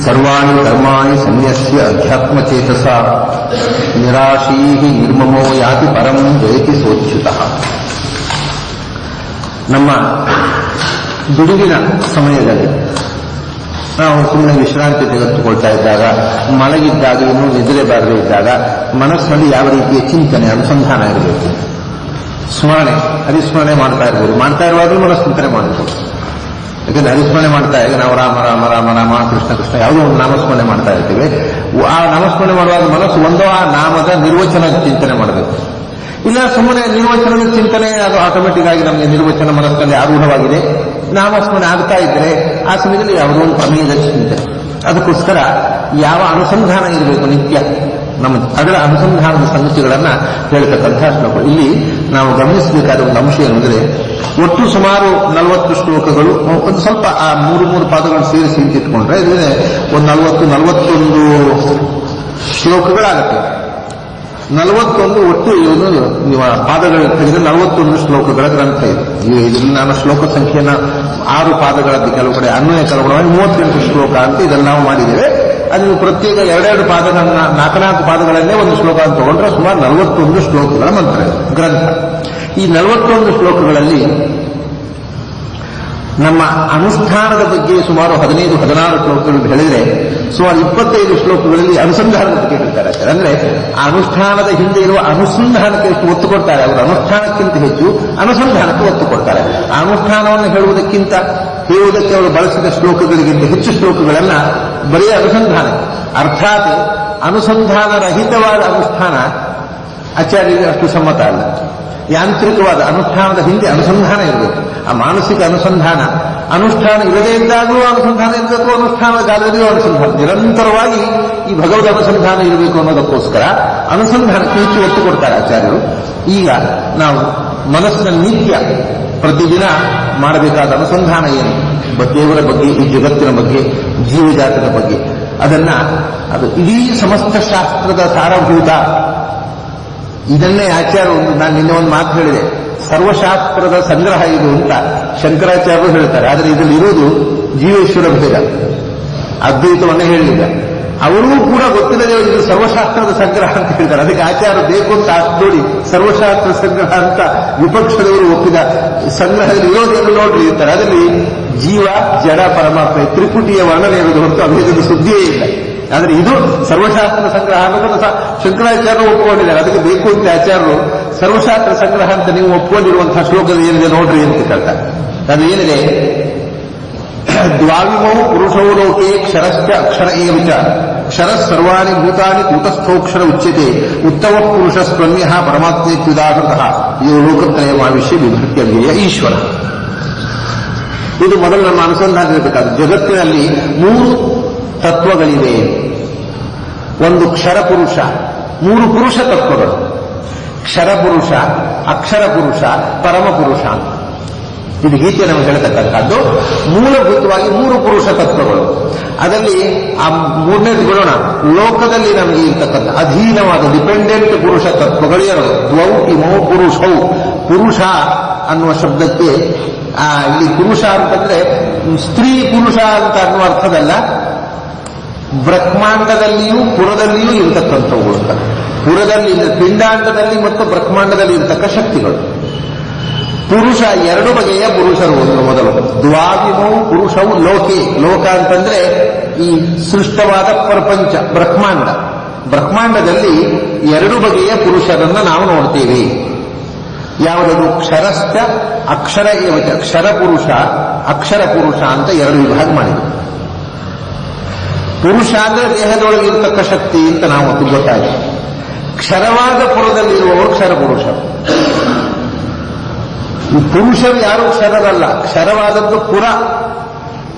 ಸರ್ವಾಣಿ ಕರ್ಮಾಣಿ ಸನ್ಯಸ್ಯ ಅಧ್ಯಾತ್ಮಚೇತಸ ನಿರಾಶೀಃ ನಿರ್ಮಮೋ ಯಾತಿ ಪರಂ ಜಯತಿ ಸೋಚ್ಯುತಃ. ನಮ್ಮ ಬಿಡುವಿನ ಸಮಯದಲ್ಲಿ ನಾವು ಸುಮ್ಮನೆ ವಿಶ್ರಾಂತಿ ತೆಗೆದುಕೊಳ್ತಾ ಇದ್ದಾಗ, ಮಲಗಿದ್ದಾಗ, ಇನ್ನೂ ನಿದ್ರೆ ಬಾರದೇ ಇದ್ದಾಗ ಮನಸ್ಸಿನಲ್ಲಿ ಯಾವ ರೀತಿಯ ಚಿಂತನೆ ಅನುಸಂಧಾನ ಇರಬೇಕು. ಸ್ಮರಣೆ, ಹರಿಸ್ಮರಣೆ ಮಾಡ್ತಾ ಇರ್ಬೋದು. ಮಾಡ್ತಾ ಇರುವಾಗಲೂ ಮನಸ್ಸು ಚಿಂತನೆ ಮಾಡಬೇಕು. ಯಾಕಂದ್ರೆ ಹರಿಸ್ಮರಣೆ ಮಾಡ್ತಾ ಈಗ ನಾವು ರಾಮ ರಾಮ ರಾಮ ರಾಮ ಕೃಷ್ಣ ಕೃಷ್ಣ ಯಾವುದೋ ಒಂದು ನಾಮಸ್ಮರಣೆ ಮಾಡ್ತಾ ಇರ್ತೀವಿ. ಆ ನಾಮಸ್ಮರಣೆ ಮಾಡುವಾಗ ಮನಸ್ಸು ಒಂದೋ ಆ ನಾಮದ ನಿರ್ವಚನ ಚಿಂತನೆ ಮಾಡಬೇಕು. ಇಲ್ಲ ಸುಮ್ಮನೆ ನಿರ್ವಚನದ ಚಿಂತನೆ, ಅದು ಆಟೋಮೆಟಿಕ್ ಆಗಿ ನಮಗೆ ನಿರ್ವಚನ ಮನಸ್ಸಿನಲ್ಲಿ ಆರೂಢವಾಗಿದೆ. ನಾಮಸ್ಮರಣೆ ಆಗ್ತಾ ಇದ್ರೆ ಆ ಸಮಯದಲ್ಲಿ ಯಾವುದೋ ಒಂದು ಪ್ರಮೇಯದ ಚಿಂತನೆ. ಅದಕ್ಕೋಸ್ಕರ ಯಾವ ಅನುಸಂಧಾನ ಇರಬೇಕು ನಿತ್ಯ, ನಮ್ಮ ಅದರ ಅನುಸಂಧಾನದ ಸಂಗತಿಗಳನ್ನ ಹೇಳ್ತಕ್ಕಂಥ ಶ್ಲೋಕ. ಇಲ್ಲಿ ನಾವು ಗಮನಿಸಬೇಕಾದ ಒಂದು ಅಂಶ ಏನಂದ್ರೆ, ಒಟ್ಟು ಸುಮಾರು 40 ಶ್ಲೋಕಗಳು. ಒಂದು ಸ್ವಲ್ಪ ಆ 3 ಪಾದಗಳನ್ನು ಸೇರಿಸಿ ಇಟ್ಕೊಂಡ್ರೆ ಇದರಲ್ಲಿ ಒಂದು 41 ಶ್ಲೋಕಗಳಾಗುತ್ತೆ. 41 ಒಟ್ಟು ನೀವು ಪಾದಗಳ ತೆಗೆದು 41 ಶ್ಲೋಕಗಳ ಗ್ರಂಥ ಇದೆ. ಇದರಲ್ಲಿ ನಾನು ಶ್ಲೋಕ ಸಂಖ್ಯೆನ 6 ಪಾದಗಳದ್ದು, ಕೆಲವು ಕಡೆ ಅನ್ವಯ ಕಲುಗಳಲ್ಲಿ 38 ಶ್ಲೋಕ ಅಂತ ಇದನ್ನು ನಾವು ಮಾಡಿದ್ದೇವೆ. ಅದು ಪ್ರತ್ಯೇಕ 2 ಪಾದಗಳನ್ನ 4 ಪಾದಗಳನ್ನೇ ಒಂದು ಶ್ಲೋಕ ಅಂತ ತಗೊಂಡ್ರೆ ಸುಮಾರು 41 ಶ್ಲೋಕಗಳ ಮಂತ್ರ ಗ್ರಂಥ. ಈ 41 ಶ್ಲೋಕಗಳಲ್ಲಿ ನಮ್ಮ ಅನುಷ್ಠಾನದ ಬಗ್ಗೆ ಸುಮಾರು 15-16 ಶ್ಲೋಕಗಳು ಹೇಳಿದ್ರೆ, ಸುಮಾರು 25 ಶ್ಲೋಕಗಳಲ್ಲಿ ಅನುಸಂಧಾನದ ಬಗ್ಗೆ ಹೇಳ್ತಾರೆ. ಅಂದ್ರೆ ಆ ಅನುಷ್ಠಾನದ ಹಿಂದೆ ಇರುವ ಅನುಸಂಧಾನಕ್ಕೆ ಎಷ್ಟು ಒತ್ತು ಕೊಡ್ತಾರೆ. ಅವರು ಅನುಷ್ಠಾನಕ್ಕಿಂತ ಹೆಚ್ಚು ಅನುಸಂಧಾನಕ್ಕೆ ಒತ್ತು ಕೊಡ್ತಾರೆ. ಆ ಅನುಷ್ಠಾನವನ್ನು ಹೇಳುವುದಕ್ಕೆ ಅವರು ಬಳಸಿದ ಶ್ಲೋಕಗಳಿಗಿಂತ ಹೆಚ್ಚು ಶ್ಲೋಕಗಳನ್ನ ಬರೀ ಅನುಸಂಧಾನ, ಅರ್ಥಾತ್ ಅನುಸಂಧಾನ ರಹಿತವಾದ ಅನುಷ್ಠಾನ ಆಚಾರ್ಯರಿಗೆ ಅಷ್ಟು ಸಮ್ಮತ ಅಲ್ಲ. ಯಾಂತ್ರಿಕವಾದ ಅನುಷ್ಠಾನದ ಹಿಂದೆ ಅನುಸಂಧಾನ ಇರಬೇಕು. ಆ ಮಾನಸಿಕ ಅನುಸಂಧಾನ, ಅನುಷ್ಠಾನ ಇರದೇ ಇದ್ದಾಗಲೂ ಅನುಸಂಧಾನ ಇರಬೇಕು, ಅನುಷ್ಠಾನದ ಕಾಲದಲ್ಲಿಯೂ ಅನುಸಂಧಾನ, ನಿರಂತರವಾಗಿ ಈ ಭಗವದ್ ಅನುಸಂಧಾನ ಇರಬೇಕು ಅನ್ನೋದಕ್ಕೋಸ್ಕರ ಅನುಸಂಧಾನಕ್ಕೆ ಹೆಚ್ಚು ಒತ್ತು ಕೊಡ್ತಾರೆ ಆಚಾರ್ಯರು. ಈಗ ನಾವು ಮನಸ್ಸಿನ ನಿತ್ಯ ಪ್ರತಿದಿನ ಮಾಡಬೇಕಾದ ಅನುಸಂಧಾನ ಏನು, ದೇವರ ಬಗ್ಗೆ, ಈ ಜಗತ್ತಿನ ಬಗ್ಗೆ, ಜೀವಜಾತದ ಬಗ್ಗೆ, ಅದು ಇಡೀ ಸಮಸ್ತ ಶಾಸ್ತ್ರದ ಸಾರಭೂತ. ಇದನ್ನೇ ಆಚಾರ್ಯ ನಾನು ನಿನ್ನೆ ಒಂದು ಮಾತು ಹೇಳಿದೆ, ಸರ್ವಶಾಸ್ತ್ರದ ಸಂಗ್ರಹ ಇದು ಅಂತ ಶಂಕರಾಚಾರ್ಯರು ಹೇಳ್ತಾರೆ. ಆದರೆ ಇದರಲ್ಲಿ ಇರುವುದು ಜೀವೇಶ್ವರ ಭೇದ, ಅದ್ವೈತವನ್ನೇ ಹೇಳಲಿಲ್ಲ. ಅವರೂ ಕೂಡ ಗೊತ್ತಿಲ್ಲದೆ ಇದು ಸರ್ವಶಾಸ್ತ್ರದ ಸಂಗ್ರಹ ಅಂತ ಹೇಳ್ತಾರೆ. ಅದಕ್ಕೆ ಆಚಾರ್ಯ ಬೇಕು ಅಂತ ನೋಡಿ ಸರ್ವಶಾಸ್ತ್ರ ಸಂಗ್ರಹ ಅಂತ ವಿಪಕ್ಷದವರು ಒಪ್ಪಿದ ಸಂಗ್ರಹದಲ್ಲಿ ಇರೋದೇನು ನೋಡ್ರಿ ಇರ್ತಾರೆ. ಅದರಲ್ಲಿ ಜೀವ, ಜಡ, ಪರಮಾತ್ಮ ತ್ರಿಪುಟಿಯ ವರ್ಣನೆ ಇರುವುದು ಹೊರತು ಅಭೇದದ ಸುದ್ದಿಯೇ ಇಲ್ಲ. ಆದರೆ ಇದು ಸರ್ವಶಾಸ್ತ್ರ ಸಂಗ್ರಹ ಅನ್ನೋದನ್ನು ಶಂಕರಾಚಾರ್ಯರು ಒಪ್ಪಿಕೊಂಡಿದ್ದಾರೆ. ಅದಕ್ಕೆ ಬೇಕು ಅಂತ ಆಚಾರ್ಯರು ಸರ್ವಶಾಸ್ತ್ರ ಸಂಗ್ರಹ ಅಂತ ನೀವು ಒಪ್ಪಿಕೊಂಡಿರುವಂತಹ ಶ್ಲೋಕದ ಏನಿದೆ ನೋಡ್ರಿ ಅಂತ ಕೇಳ್ತಾರೆ. ಅದು ಏನಿದೆ, ದ್ವಾವಿಮೌ ಪುರುಷೌ ಲೋಕೆ ಕ್ಷರಶ್ಚ ಅಕ್ಷರ ಏವಿಚ ಕ್ಷರ ಸರ್ವಾಣಿ ಭೂತಾನಿ ಕೂಟಸ್ಥೋಕ್ಷರ ಉಚ್ಯತೆ ಉತ್ತಮ ಪುರುಷ ಸ್ಪನ್ಯ ಪರಮಾತ್ಮೇತ್ಯುದಾಹೃತಃ ಇದು ಲೋಕತ್ರಯಮಾವಿಷ್ಯ ವಿಭಕ್ತ್ಯವ್ಯಯ ಈಶ್ವರ. ಇದು ಮೊದಲು ನಮ್ಮ ಅನುಸಂಧಾನ ಇರಬೇಕಾದ. ಜಗತ್ತಿನಲ್ಲಿ 3 ತತ್ವಗಳಿವೆ. ಒಂದು ಕ್ಷರಪುರುಷ, 3 ಪುರುಷ ತತ್ವಗಳು, ಕ್ಷರಪುರುಷ, ಅಕ್ಷರ ಪುರುಷ, ಪರಮಪುರುಷ. ಇದು ಗೀತೆ ನಮಗೆ ಹೇಳ್ತಕ್ಕಂಥದ್ದು. ಮೂಲಭೂತವಾಗಿ 3 ಪುರುಷ ತತ್ವಗಳು. ಅದರಲ್ಲಿ ಆ 3ನೇದು ಬಿಡೋಣ. ಲೋಕದಲ್ಲಿ ನಮಗೆ ಇರ್ತಕ್ಕಂಥ ಅಧೀನವಾದ ಡಿಪೆಂಡೆಂಟ್ ಪುರುಷ ತತ್ವಗಳು 2. ದ್ವೌ ಇಮೋ ಪುರುಷೌ. ಪುರುಷ ಅನ್ನುವ ಶಬ್ದಕ್ಕೆ ಇಲ್ಲಿ ಪುರುಷ ಅಂತಂದ್ರೆ ಸ್ತ್ರೀ ಪುರುಷ ಅಂತ ಅನ್ನುವ ಅರ್ಥದಲ್ಲ, ಬ್ರಹ್ಮಾಂಡದಲ್ಲಿಯೂ ಪುರದಲ್ಲಿಯೂ ಇರತಕ್ಕಂಥವು ಅಂತ. ಪುರದಲ್ಲಿ ಪಿಂಡಾಂಡದಲ್ಲಿ ಮತ್ತು ಬ್ರಹ್ಮಾಂಡದಲ್ಲಿ ಇರತಕ್ಕ ಶಕ್ತಿಗಳು. ಪುರುಷ 2 ಬಗೆಯ ಪುರುಷರು. ಒಂದು ಮೊದಲು ದ್ವಾವಿಮೌ ಪುರುಷವು ಲೋಕೆ. ಲೋಕ ಅಂತಂದ್ರೆ ಈ ಸೃಷ್ಟವಾದ ಪ್ರಪಂಚ, ಬ್ರಹ್ಮಾಂಡದಲ್ಲಿ 2 ಬಗೆಯ ಪುರುಷರನ್ನ ನಾವು ನೋಡ್ತೇವೆ. ಯಾವುದದು? ಕ್ಷರಶ್ಚ ಅಕ್ಷರ ಏವಚ. ಕ್ಷರಪುರುಷ, ಅಕ್ಷರ ಪುರುಷ ಅಂತ 2 ವಿಭಾಗ ಮಾಡಿದ್ರು. ಪುರುಷ ಅಂದ್ರೆ ದೇಹದೊಳಗೆ ಇರತಕ್ಕ ಶಕ್ತಿ ಅಂತ ನಾವು ಗೊತ್ತಾಗಿದೆ. ಕ್ಷರವಾದ ಪುರದಲ್ಲಿರುವವರು ಕ್ಷರಪುರುಷರು. ಈ ಪುರುಷರು ಯಾರು ಕ್ಷರರಲ್ಲ, ಕ್ಷರವಾದದ್ದು ಪುರ.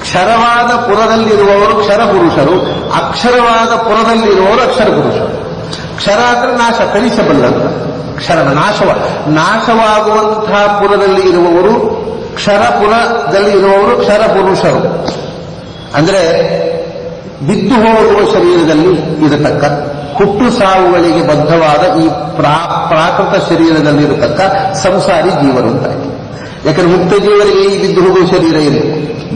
ಕ್ಷರವಾದ ಪುರದಲ್ಲಿರುವವರು ಕ್ಷರಪುರುಷರು, ಅಕ್ಷರವಾದ ಪುರದಲ್ಲಿರುವವರು ಅಕ್ಷರ ಪುರುಷರು. ಕ್ಷರ ಅಂದ್ರೆ ನಾಶ, ಕಲಿಸಬಲ್ಲಂತ. ಕ್ಷರನ ನಾಶವಾಗುವಂತಹ ಪುರದಲ್ಲಿ ಇರುವವರು ಕ್ಷರಪುರದಲ್ಲಿ ಇರುವವರು ಕ್ಷರಪುರುಷರು. ಅಂದ್ರೆ ಬಿದ್ದು ಹೋಗುವ ಶರೀರದಲ್ಲಿ ಇರತಕ್ಕ, ಹುಟ್ಟು ಸಾವುಗಳಿಗೆ ಬದ್ಧವಾದ ಈ ಪ್ರಾಕೃತ ಶರೀರದಲ್ಲಿರತಕ್ಕ ಸಂಸಾರಿ ಜೀವರು ಅಂತ. ಯಾಕಂದ್ರೆ ಮುಕ್ತ ಜೀವರಿಗೆ ಈ ಬಿದ್ದು ಹೋಗುವ ಶರೀರ ಇಲ್ಲ.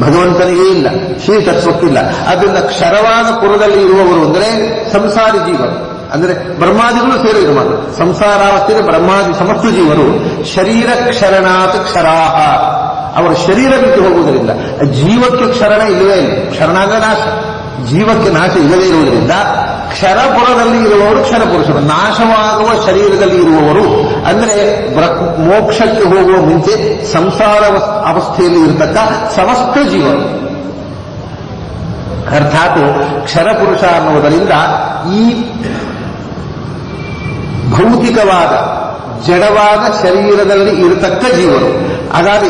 ಭಗವಂತನಿಗೆ ಇಲ್ಲ, ಶ್ರೀ ತತ್ವಕ್ಕಿಲ್ಲ. ಅದರಿಂದ ಕ್ಷರವಾದ ಪುರದಲ್ಲಿ ಇರುವವರು ಅಂದರೆ ಸಂಸಾರಿ ಜೀವರು, ಅಂದರೆ ಬ್ರಹ್ಮಾದಿಗಳು ಸೇರಿದ್ರು ಮಾತ್ರ. ಸಂಸಾರಾವಸ್ಥೆಯ ಬ್ರಹ್ಮಾದಿ ಸಮಸ್ತ ಜೀವರು ಶರೀರ ಕ್ಷರಣಾತ್ ಕ್ಷರಾಹ, ಅವರ ಶರೀರ ಬಿಟ್ಟು ಹೋಗುವುದರಿಂದ ಜೀವಕ್ಕೆ ಕ್ಷರಣ ಇಲ್ಲವೇ ಇಲ್ಲ. ಕ್ಷರಣಾಗ ನಾಶ, ಜೀವಕ್ಕೆ ನಾಶ ಇಲ್ಲದೇ ಇರುವುದರಿಂದ ಕ್ಷರಪುರದಲ್ಲಿ ಇರುವವರು ಕ್ಷರಪುರುಷರು. ನಾಶವಾಗುವ ಶರೀರದಲ್ಲಿ ಇರುವವರು ಅಂದರೆ ಮೋಕ್ಷಕ್ಕೆ ಹೋಗುವ ಮುಂಚೆ ಸಂಸಾರ ಅವಸ್ಥೆಯಲ್ಲಿ ಇರತಕ್ಕ ಸಮಸ್ತ ಜೀವರು. ಅರ್ಥಾತ್ ಕ್ಷರಪುರುಷ ಅನ್ನುವುದರಿಂದ ಈ ಭೌತಿಕವಾದ ಜಡವಾದ ಶರೀರದಲ್ಲಿ ಇರತಕ್ಕ ಜೀವರು. ಹಾಗಾಗಿ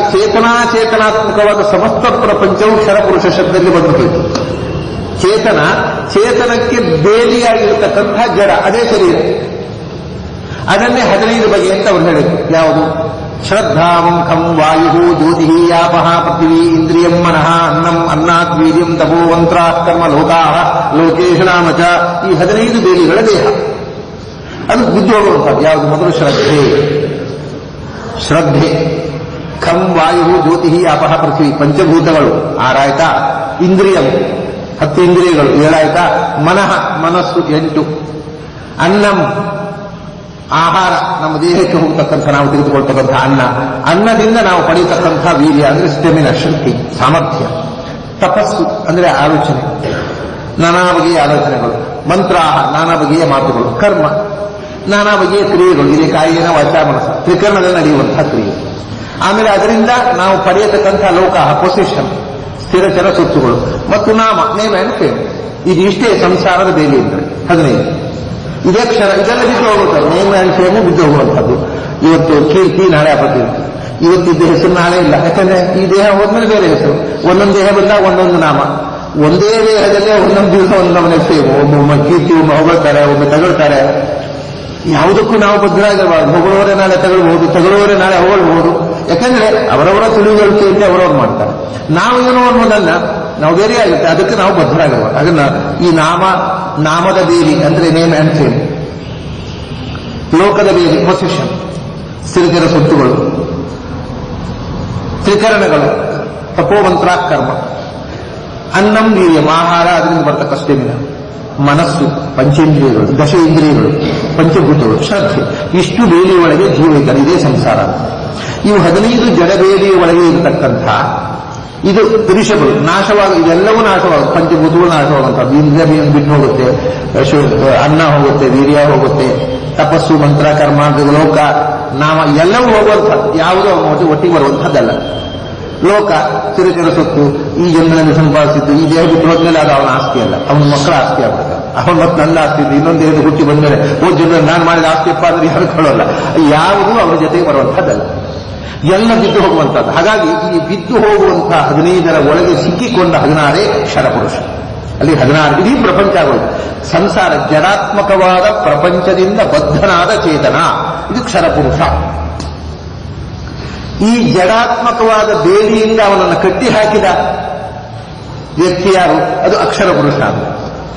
ಚೇತನಾತ್ಮಕವಾದ ಸಮಸ್ತ ಪ್ರಪಂಚವು ಕ್ಷರಪುರುಷ ಶಬ್ದದಲ್ಲಿ ಬಂದುಬಿಟ್ಟು, ಚೇತನಕ್ಕೆ ಬೇಲಿಯಾಗಿರ್ತಕ್ಕಂಥ ಜಡ ಅದೇ ಶರೀರ. ಅದನ್ನೇ 15 ಬಗೆ ಅಂತ ಅವರು ಹೇಳಿದ್ರು. ಯಾವುದು? ಶ್ರದ್ಧಾಂ ಖಂ ವಾಯು ಜ್ಯೋತಿ ಯಾಪಃ ಪೃಥ್ವಿ ಇಂದ್ರಿಯಂ ಮನಃ ಅನ್ನಂ ಅನ್ನಾತ್ ವೀರ್ಯಂ ತಪೋ ಮಂತ್ರಾಃ ಕರ್ಮ ಲೋಕಾಃ ಲೋಕೇಶನಾಮಚ. ಈ 15 ಬೇಲಿಗಳ ದೇಹ ಅದು ಬಿದ್ದು ಹೋಗುವಂಥದ್ದು. ಯಾವುದು? ಮೊದಲು ಶ್ರದ್ಧೆ. ಖಂ ವಾಯು ಜ್ಯೋತಿ ಯಾಪಃ ಪೃಥ್ವಿ ಪಂಚಭೂತಗಳು 6 ಆಯ್ತಾ. ಇಂದ್ರಿಯಂ 10 ಇಂದ್ರಿಯಗಳು 7 ಆಯ್ತಾ. ಮನಃ ಮನಸ್ಸು 8. ಅನ್ನಂ ಆಹಾರ, ನಮ್ಮ ದೇಹಕ್ಕೆ ಹೋಗತಕ್ಕಂಥ ನಾವು ತೆಗೆದುಕೊಳ್ತಕ್ಕಂಥ ಅನ್ನದಿಂದ ನಾವು ಪಡೆಯತಕ್ಕಂಥ ವೀರ್ಯ ಅಂದರೆ ಸ್ಟೆಮಿನಾ, ಶಕ್ತಿ, ಸಾಮರ್ಥ್ಯ. ತಪಸ್ಸು ಅಂದರೆ ಆಲೋಚನೆ, ನಾನಾ ಬಗೆಯ ಆಲೋಚನೆಗಳು. ಮಂತ್ರ ನಾನಾ ಬಗೆಯ ಮಾತುಗಳು. ಕರ್ಮ ನಾನಾ ಬಗೆಯ ಕ್ರಿಯೆಗಳು. ಇದೆ ಕಾಯಿನ ವಾಚ ಮನಸ್ಸ ತ್ರಿಕರಣದಲ್ಲಿ ನಡೆಯುವಂತಹ ಕ್ರಿಯೆ. ಆಮೇಲೆ ಅದರಿಂದ ನಾವು ಪಡೆಯತಕ್ಕಂಥ ಲೋಕ ಪೊಸಿಷನ್, ಸ್ಥಿರಚರ ಸುತ್ತುಗಳು ಮತ್ತು ನೇಮ್ ಆ್ಯಂಡ್ ಫೇಮ್. ಇದು ಇಷ್ಟೇ ಸಂಸಾರದ ಬೇಲಿ ಅಂದರೆ 15. ಇದೇ ಕ್ಷರ, ಇದೆಲ್ಲ ಬಿದ್ದು ಹೋಗುತ್ತದೆ. ನೇಮ್ ಆ್ಯಂಡ್ ಫೇಮು ಬಿದ್ದು ಹೋಗುವಂಥದ್ದು. ಇವತ್ತು ಕೀರ್ತಿ, ನಾಳೆ ಅಪಕೀರ್ತಿ. ಇವತ್ತಿದ್ದ ಹೆಸರು ನಾಳೆ ಇಲ್ಲ. ಯಾಕಂದ್ರೆ ಈ ದೇಹ ಹೋದ್ಮೇಲೆ ಬೇರೆ ಹೆಸರು. ಒಂದೊಂದು ದೇಹ ಬಂದಾಗ ಒಂದೊಂದು ನಾಮ. ಒಂದೇ ದೇಹದಲ್ಲೇ ಒಂದೊಂದು ದಿವಸ ಒಂದೊಂದು ಫೇಮು. ಒಬ್ಬೊಮ್ಮೆ ಕೀರ್ತಿ, ಒಮ್ಮೆ ಹೊಗಳ್ತಾರೆ, ಒಮ್ಮೆ ತಗೊಳ್ತಾರೆ. ಯಾವುದಕ್ಕೂ ನಾವು ಬದ್ಧರಾಗಿರಬಾರ್ದು. ಹೊಗಳವರೇ ನಾಳೆ ತಗೊಳ್ಬಹುದು, ತಗೊಳ್ಳುವವರೇ ನಾಳೆ ಹೊಗಳ್ಬಹುದು. ಯಾಕಂದ್ರೆ ಅವರವರ ತಿಳಿವಳಿಕೆಯಲ್ಲಿ ಅವರವ್ರು ಮಾಡ್ತಾರೆ. ನಾವು ಏನು ಅನ್ನೋದನ್ನ ನಾವು ಬೇರೆ ಆಗುತ್ತೆ, ಅದಕ್ಕೆ ನಾವು ಬದ್ಧರಾಗಿರಬಾರ್ದು. ಅದನ್ನ ಈ ನಾಮದ ಬೇಲಿ ಅಂದ್ರೆ ನೇಮ್ ಆ್ಯಂಡ್ ಫೇಮ್, ಲೋಕದ ಬೇಲಿ ಪೊಸಿಷನ್, ಸ್ಥಿರಚರ ಸುತ್ತುಗಳು, ತ್ರಿಕರಣಗಳು, ತಪೋಮಂತ್ರ ಕರ್ಮ, ಅನ್ನಂ ವೀರ್ಯಂ ಆಹಾರ, ಅದರಿಂದ ಬರ್ತಕ್ಕ ಸ್ಟೆಮಿನ, ಮನಸ್ಸು, ಪಂಚೇಂದ್ರಿಯಗಳು, ದಶ ಇಂದ್ರಿಯಗಳು, ಪಂಚಭೂತಗಳು, ಶ್ರದ್ಧೆ. ಇಷ್ಟು ಬೇಲಿ ಒಳಗೆ ಜೀವ ಇದ್ದಾರೆ. ಇದೇ ಸಂಸಾರ. ಇವು 15 ಜಡಬೇಲಿಯ ಒಳಗೆ ಇರತಕ್ಕಂಥ ಇದು ದೃಶ್ಯಗಳು ನಾಶವಾಗ, ಇದೆಲ್ಲವೂ ನಾಶವಾಗುತ್ತೆ. ಪಂಚಭೂತಗಳು ನಾಶವಾಗುವಂಥದ್ದು. ಇಂದ್ರಿಯ ಬಿಟ್ಟು ಹೋಗುತ್ತೆ, ಅನ್ನ ಹೋಗುತ್ತೆ, ವೀರ್ಯ ಹೋಗುತ್ತೆ, ತಪಸ್ಸು, ಮಂತ್ರ, ಕರ್ಮ, ಲೋಕ, ನಾಮ ಎಲ್ಲವೂ ಹೋಗುವಂಥದ್ದು. ಯಾವುದೋ ಒಟ್ಟಿಗೆ ಬರುವಂಥದ್ದಲ್ಲ. ಲೋಕ ಚಿರಚಿರ ಸೊತ್ತು, ಈ ಜನ್ಮದಲ್ಲಿ ಸಂಪಾದಿಸಿದ್ದು ಈ ದೇಹ ಬಿಟ್ಟು ಹೋದ್ಮೇಲೆ ಅದು ಅವನ ಆಸ್ತಿ ಅಲ್ಲ, ಅವನ ಮಕ್ಕಳ ಆಸ್ತಿ ಆಗ್ತದೆ. ಅವನು ಮತ್ತೆ ನನ್ನ ಆಸ್ತಿ ಇದ್ದು ಇನ್ನೊಂದು ದೇಹದ ಹುಟ್ಟಿ ಬಂದ್ಮೇಲೆ ಜನ್ಮ ನಾನು ಮಾಡಿದ ಆಸ್ತಿಯಪ್ಪ ಅಂದ್ರೆ ಯಾರು ಕೊಳ್ಳಲ್ಲ. ಯಾವುದೂ ಅವನ ಜೊತೆಗೆ ಬರುವಂಥದ್ದಲ್ಲ, ಎಲ್ಲ ಬಿದ್ದು ಹೋಗುವಂಥದ್ದು. ಹಾಗಾಗಿ ಈ ಬಿದ್ದು ಹೋಗುವಂತಹ 15ರ ಒಳಗೆ ಸಿಕ್ಕಿಕೊಂಡ 16 ಕ್ಷರಪುರುಷ. ಅಲ್ಲಿ 16 ಇಡೀ ಪ್ರಪಂಚ ಆಗೋದು. ಸಂಸಾರ ಜಡಾತ್ಮಕವಾದ ಪ್ರಪಂಚದಿಂದ ಬದ್ಧನಾದ ಚೇತನ, ಇದು ಕ್ಷರಪುರುಷ. ಈ ಜಡಾತ್ಮಕವಾದ ಬೇಲಿಯಿಂದ ಅವನನ್ನು ಕಟ್ಟಿ ಹಾಕಿದ ವ್ಯಕ್ತಿ ಯಾರು? ಅದು ಅಕ್ಷರ ಪುರುಷ.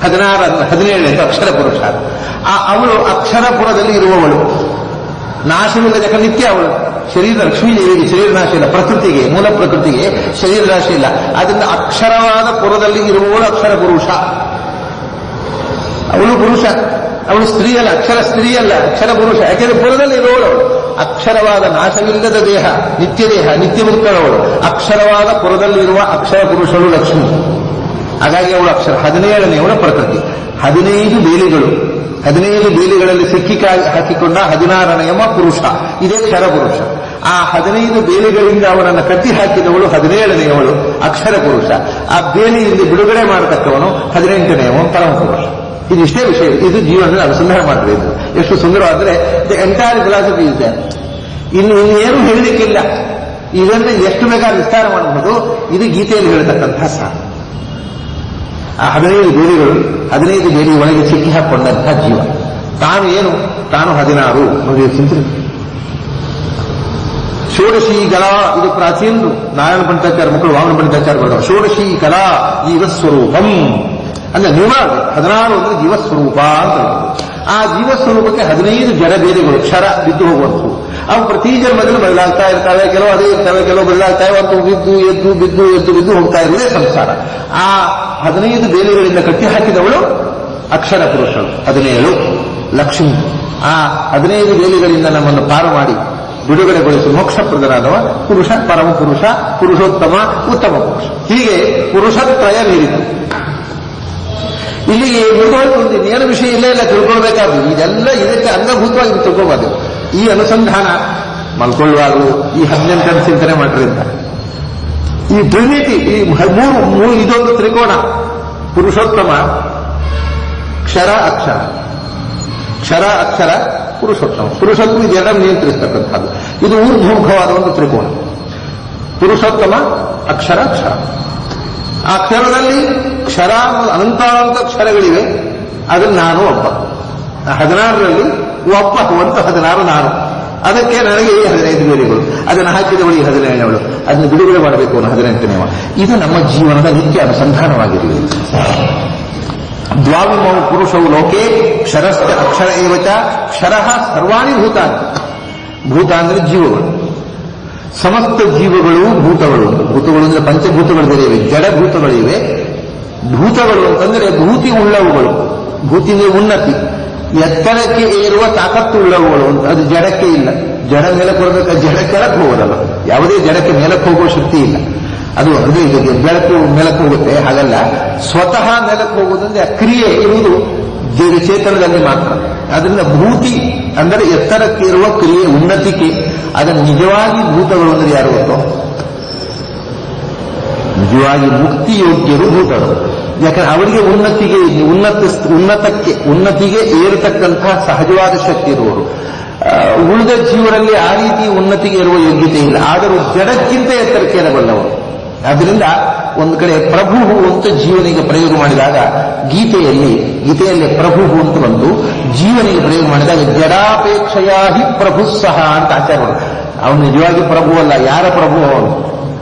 17 ಅಕ್ಷರ ಪುರುಷ. ಅವಳು ಅಕ್ಷರಪುರದಲ್ಲಿ ಇರುವವಳು, ನಾಶವಿಲ್ಲದ ನಿತ್ಯ ಅವಳು. ಶರೀರ ಲಕ್ಷ್ಮೀ ದೇವಿಗೆ ಶರೀರ ನಾಶ ಇಲ್ಲ, ಪ್ರಕೃತಿಗೆ, ಮೂಲ ಪ್ರಕೃತಿಗೆ ಶರೀರ ನಾಶ ಇಲ್ಲ. ಅದರಿಂದ ಅಕ್ಷರವಾದ ಪುರದಲ್ಲಿ ಇರುವವಳು ಅಕ್ಷರ ಪುರುಷ. ಅವಳು ಪುರುಷ, ಅವಳು ಸ್ತ್ರೀ ಅಲ್ಲ, ಅಕ್ಷರ ಸ್ತ್ರೀ ಅಲ್ಲ, ಅಕ್ಷರ ಪುರುಷ. ಯಾಕೆಂದ್ರೆ ಪುರದಲ್ಲಿ ಇರುವವಳು ಅಕ್ಷರವಾದ ನಾಶವಿಲ್ಲದ ದೇಹ, ನಿತ್ಯ ದೇಹ, ನಿತ್ಯ ಮುಕ್ತಳವಳು. ಅಕ್ಷರವಾದ ಪುರದಲ್ಲಿರುವ ಅಕ್ಷರ ಪುರುಷಳು ಲಕ್ಷ್ಮಿ. ಹಾಗಾಗಿ ಅವಳು ಅಕ್ಷರ. 17ನೇವಳ ಪ್ರಕೃತಿ. 15 ಬೇಲಿಗಳು, 15 ಬೇಲಿಗಳಲ್ಲಿ ಸಿಕ್ಕಿ ಹಾಕಿಕೊಂಡ 16ನೇವ ಪುರುಷ. ಇದೇ ಕ್ಷರ ಪುರುಷ. ಆ 15 ಬೇಲಿಗಳಿಂದ ಅವನನ್ನು ಕಟ್ಟಿ ಹಾಕಿದವಳು 17ನೇವಳು ಅಕ್ಷರ ಪುರುಷ. ಆ ಬೇಲಿಯಿಂದ ಬಿಡುಗಡೆ ಮಾಡತಕ್ಕವನು 18ನೇವ ಪರಮ ಪುರುಷ. ಇದಿಷ್ಟೇ ವಿಷಯ. ಇದು ಜೀವನದಲ್ಲಿ ಅನುಸಂಧಾನ ಮಾಡಬೇಕು. ಎಷ್ಟು ಸುಂದರವಾದರೆ ದ ಎಂಟೈರ್ ಫಿಲಾಸಫಿ ಇದೆ. ಇನ್ನೇನು ಹೇಳಲಿಕ್ಕಿಲ್ಲ. ಇದನ್ನು ಎಷ್ಟು ಬೇಕಾದ್ರೆ ವಿಸ್ತಾರ ಮಾಡಬಹುದು. ಇದು ಗೀತೆಯಲ್ಲಿ ಹೇಳತಕ್ಕಂತಹ ಸಾರ. ಆ 15 ಬೇಲಿಗಳು, 15 ಬೇಲಿ ಒಳಗೆ ಸಿಕ್ಕಿ ಹಾಕೊಂಡಂತಹ ಜೀವ. ತಾನು ಏನು? ತಾನು 16 ನೋಡಿ ಚಿಂತನೆ. ಷೋಡಶಿ ಕಲಾ, ಇದು ಪ್ರಾಚೀನರು. ನಾರಾಯಣ ಪಂಡಿತಾಚಾರ್ಯ ಮಕ್ಕಳು ವಾಮನ ಪಂಡಿತಾಚಾರ್ಯ ಬರ್ತಾರೆ. ಷೋಡಶಿ ಕಲಾ ಜೀವಸ್ವರೂಪಂ ಅಂದ್ರೆ 16 ಅಂದ್ರೆ ಜೀವಸ್ವರೂಪ ಅಂತ. ಆ ಜೀವಸ್ವರೂಪಕ್ಕೆ 15 ಜಡಬೇರಿಗಳು ಕ್ಷರ ಬಿದ್ದು ಹೋಗುವಂಥವು. ಅವು ಪ್ರತಿ ಜನ್ಮದಲ್ಲಿ ಬದಲಾಗ್ತಾ ಇರ್ತವೆ, ಕೆಲವು ಅದೇ ಇರ್ತವೆ, ಕೆಲವು ಬದಲಾಗ್ತಾ ಇವೆ. ಬಿದ್ದು ಎದ್ದು ಬಿದ್ದು ಎದ್ದು ಬಿದ್ದು ಹೋಗ್ತಾ ಇರುವುದೇ ಸಂಸಾರ. ಆ 15 ಬೇಲಿಗಳಿಂದ ಕಟ್ಟಿ ಹಾಕಿದವಳು ಅಕ್ಷರ ಪುರುಷಳು. 17 ಲಕ್ಷ್ಮಿ. ಆ 15 ಬೇಲಿಗಳಿಂದ ನಮ್ಮನ್ನು ಪಾರು ಮಾಡಿ ಬಿಡುಗಡೆಗೊಳಿಸಿ ಮೋಕ್ಷಪ್ರದನಾದವ ಪುರುಷ, ಪರಮ ಪುರುಷ, ಪುರುಷೋತ್ತಮ, ಉತ್ತಮ ಪುರುಷ. ಹೀಗೆ ಪುರುಷತ್ರಯ ನೀಡಿತು. ಇಲ್ಲಿಗೆ ಮುಗಿದೋದು ನೇರ ವಿಷಯ ಇಲ್ಲೇ ಇಲ್ಲ ತಿಳ್ಕೊಳ್ಬೇಕಾದ್ರು. ಇದೆಲ್ಲ ಇದಕ್ಕೆ ಅಂಗಭೂತವಾಗಿ ತಿಳ್ಕೋಬಾರ್ದು. ಈ ಅನುಸಂಧಾನ ಮಲ್ಕೊಳ್ಳುವಾಗಲೂ ಈ 18 ಚಿಂತನೆ ಮಾಡಿರಿಂದ ಈ ಟ್ರಿನಿಟಿ, ಈ ಮೂರು ಇದೊಂದು ತ್ರಿಕೋಣ, ಪುರುಷೋತ್ತಮ, ಕ್ಷರ ಅಕ್ಷರ, ಕ್ಷರ ಅಕ್ಷರ ಪುರುಷೋತ್ತಮ. ಪುರುಷೋತ್ತಮ ಇದೆರಡನ್ನು ನಿಯಂತ್ರಿಸ್ತಕ್ಕಂಥದ್ದು. ಇದು ಊರ್ಧ್ವಮುಖವಾದ ಒಂದು ತ್ರಿಕೋಣ. ಪುರುಷೋತ್ತಮ, ಅಕ್ಷರ, ಕ್ಷರ. ಆ ಕ್ಷರದಲ್ಲಿ ಕ್ಷರ ಅನಂತಾನಂತ ಕ್ಷರಗಳಿವೆ. ಅದನ್ನು ನಾನು ಒಬ್ಬ. 16ರಲ್ಲಿ ಒಬ್ಬ ಅಂತ 16 ನಾನು. ಅದಕ್ಕೆ ನನಗೆ ಈ 15 ಬೇರೆಗಳು. ಅದನ್ನು ಹಾಕಿದವಳು ಈ 17ನೇವಳು. ಅದನ್ನು ಬಿಡುಗಡೆ ಮಾಡಬೇಕು ಅನ್ನೋ 18ನೇವ. ಇದು ನಮ್ಮ ಜೀವನದ ನಿತ್ಯ ಅನುಸಂಧಾನವಾಗಿರಲಿ. ದ್ವಾವಿಮೌ ಪುರುಷವು ಲೋಕೆ ಕ್ಷರಶ್ಚ ಅಕ್ಷರ ಏವಚ ಕ್ಷರಃ ಸರ್ವಾಣಿ ಭೂತಾನಿ. ಭೂತ ಅಂದ್ರೆ ಜೀವಗಳು. ಸಮಸ್ತ ಜೀವಗಳು ಭೂತಗಳು. ಭೂತಗಳು ಅಂದ್ರೆ ಪಂಚಭೂತಗಳು ಬೇರೆ ಇವೆ, ಜಡಭೂತಗಳಿವೆ. ಭೂತಗಳು ಅಂತಂದ್ರೆ ಭೂತಿ ಉಳ್ಳವುಗಳು. ಭೂತಿ ಅಂದ್ರೆ ಉನ್ನತಿ, ಎತ್ತರಕ್ಕೆ ಏರುವ ತಾಕತ್ತು ಉಳ್ಳವುಗಳು ಅಂತ. ಅದು ಜಡಕ್ಕೆ ಇಲ್ಲ. ಜಡ ಮೇಲಕ್ಕೆ ಬರಬೇಕಾದ್ರೆ ಜಡ ಕೆಳಕ್ಕೆ ಹೋಗೋದಲ್ಲ. ಯಾವುದೇ ಜಡಕ್ಕೆ ಮೇಲಕ್ಕೆ ಹೋಗುವ ಶಕ್ತಿ ಇಲ್ಲ. ಅದು ಅಂದ್ರೆ ಈಗ ಬೆಳಕು ಮೇಲಕ್ಕೆ ಹೋಗುತ್ತೆ, ಹಾಗಲ್ಲ. ಸ್ವತಃ ಮೇಲಕ್ಕೆ ಹೋಗುವುದಂದ್ರೆ ಆ ಕ್ರಿಯೆ ಇರುವುದು ಚೇತನದಲ್ಲಿ ಮಾತ್ರ. ಅದರಿಂದ ಭೂತಿ ಅಂದರೆ ಎತ್ತರಕ್ಕೆ ಇರುವ ಕ್ರಿಯೆ, ಉನ್ನತಿಕೆ. ಅದನ್ನು ನಿಜವಾಗಿ ಭೂತಗಳು ಅಂದ್ರೆ ಯಾರು ಗೊತ್ತೋ? ನಿಜವಾಗಿ ಮುಕ್ತಿಯೋಗ್ಯರು ಭೂತಗಳು. ಯಾಕಂದ್ರೆ ಅವರಿಗೆ ಉನ್ನತಿಗೆ ಏರತಕ್ಕಂತಹ ಸಹಜವಾದ ಶಕ್ತಿ ಇರುವರು. ಉಳಿದ ಜೀವರಲ್ಲಿ ಆ ರೀತಿ ಉನ್ನತಿಗೆ ಇರುವ ಯೋಗ್ಯತೆ ಇಲ್ಲ. ಆದರೂ ಜಡಕ್ಕಿಂತ ಎತ್ತರಕ್ಕೆ ಏರಬಲ್ಲವರು. ಆದ್ದರಿಂದ ಒಂದು ಕಡೆ ಪ್ರಭು ಅಂತ ಜೀವನಿಗೆ ಪ್ರಯೋಗ ಮಾಡಿದಾಗ ಗೀತೆಯಲ್ಲಿ ಪ್ರಭು ಅಂತ ಬಂದು ಜೀವನಿಗೆ ಪ್ರಯೋಗ ಮಾಡಿದಾಗ ಜಡಾಪೇಕ್ಷೆಯ ಹಿ ಪ್ರಭು ಸಹ ಅಂತ ಆಚಾರ್ಯರು. ಅವನು ನಿಜವಾಗಿ ಪ್ರಭು ಅಲ್ಲ. ಯಾರ ಪ್ರಭು ಅವನು?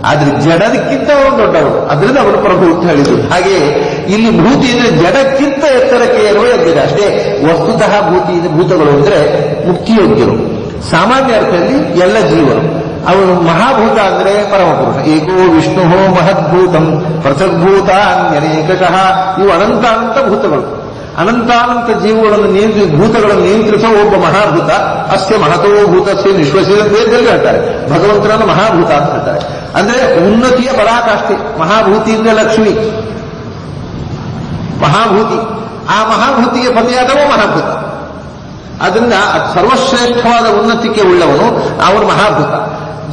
ಆದ್ರೆ ಜಡದಕ್ಕಿಂತ ಅವನು ದೊಡ್ಡವರು. ಅದರಿಂದ ಅವನು ಪ್ರಭು ಅಂತ ಹೇಳಿದ್ರು. ಹಾಗೆ ಇಲ್ಲಿ ಭೂತಿ ಅಂದ್ರೆ ಜಡಕ್ಕಿಂತ ಎತ್ತರಕ್ಕೆ ಇರುವ ಯೋಗ್ಯತೆ ಅಷ್ಟೇ. ವಸ್ತುತಃ ಭೂತಗಳು ಅಂದ್ರೆ ಮುಕ್ತಿಯೋಗ್ಯರು. ಸಾಮಾನ್ಯ ಅರ್ಥದಲ್ಲಿ ಎಲ್ಲ ಜೀವರು. ಅವನು ಮಹಾಭೂತ ಅಂದ್ರೆ ಪರಮಪುರುಷ. ಏಕೋ ವಿಷ್ಣು ಮಹದ್ಭೂತಂ ಪೃಥಗ್ಭೂತ ಅನ್ಯನೇಕಶಃ. ಇವು ಅನಂತಾನಂತ ಭೂತಗಳು. ಅನಂತಾನಂತ ಜೀವಗಳನ್ನು ಭೂತಗಳನ್ನು ನಿಯಂತ್ರಿಸುವ ಒಬ್ಬ ಮಹಾಭೂತ. ಅಸ್ಯ ಮಹತೋ ಭೂತಸ್ಯ ನಿಶ್ವಸಿದ ವೇದದಲ್ಲಿ ಹೇಳ್ತಾರೆ. ಭಗವಂತನನ್ನು ಮಹಾಭೂತ ಅಂತ ಹೇಳ್ತಾರೆ. ಅಂದ್ರೆ ಉನ್ನತಿಯ ಪರಾಕಾಷ್ಠೆ. ಮಹಾಭೂತಿ ಅಂದ್ರೆ ಲಕ್ಷ್ಮಿ, ಮಹಾಭೂತಿ. ಆ ಮಹಾಭೂತಿಗೆ ಪತಿಯಾದವ ಮಹಾಭೂತ. ಅದರಿಂದ ಸರ್ವಶ್ರೇಷ್ಠವಾದ ಉನ್ನತಿಗೆ ಉಳ್ಳವನು ಅವನು ಮಹಾಭೂತ.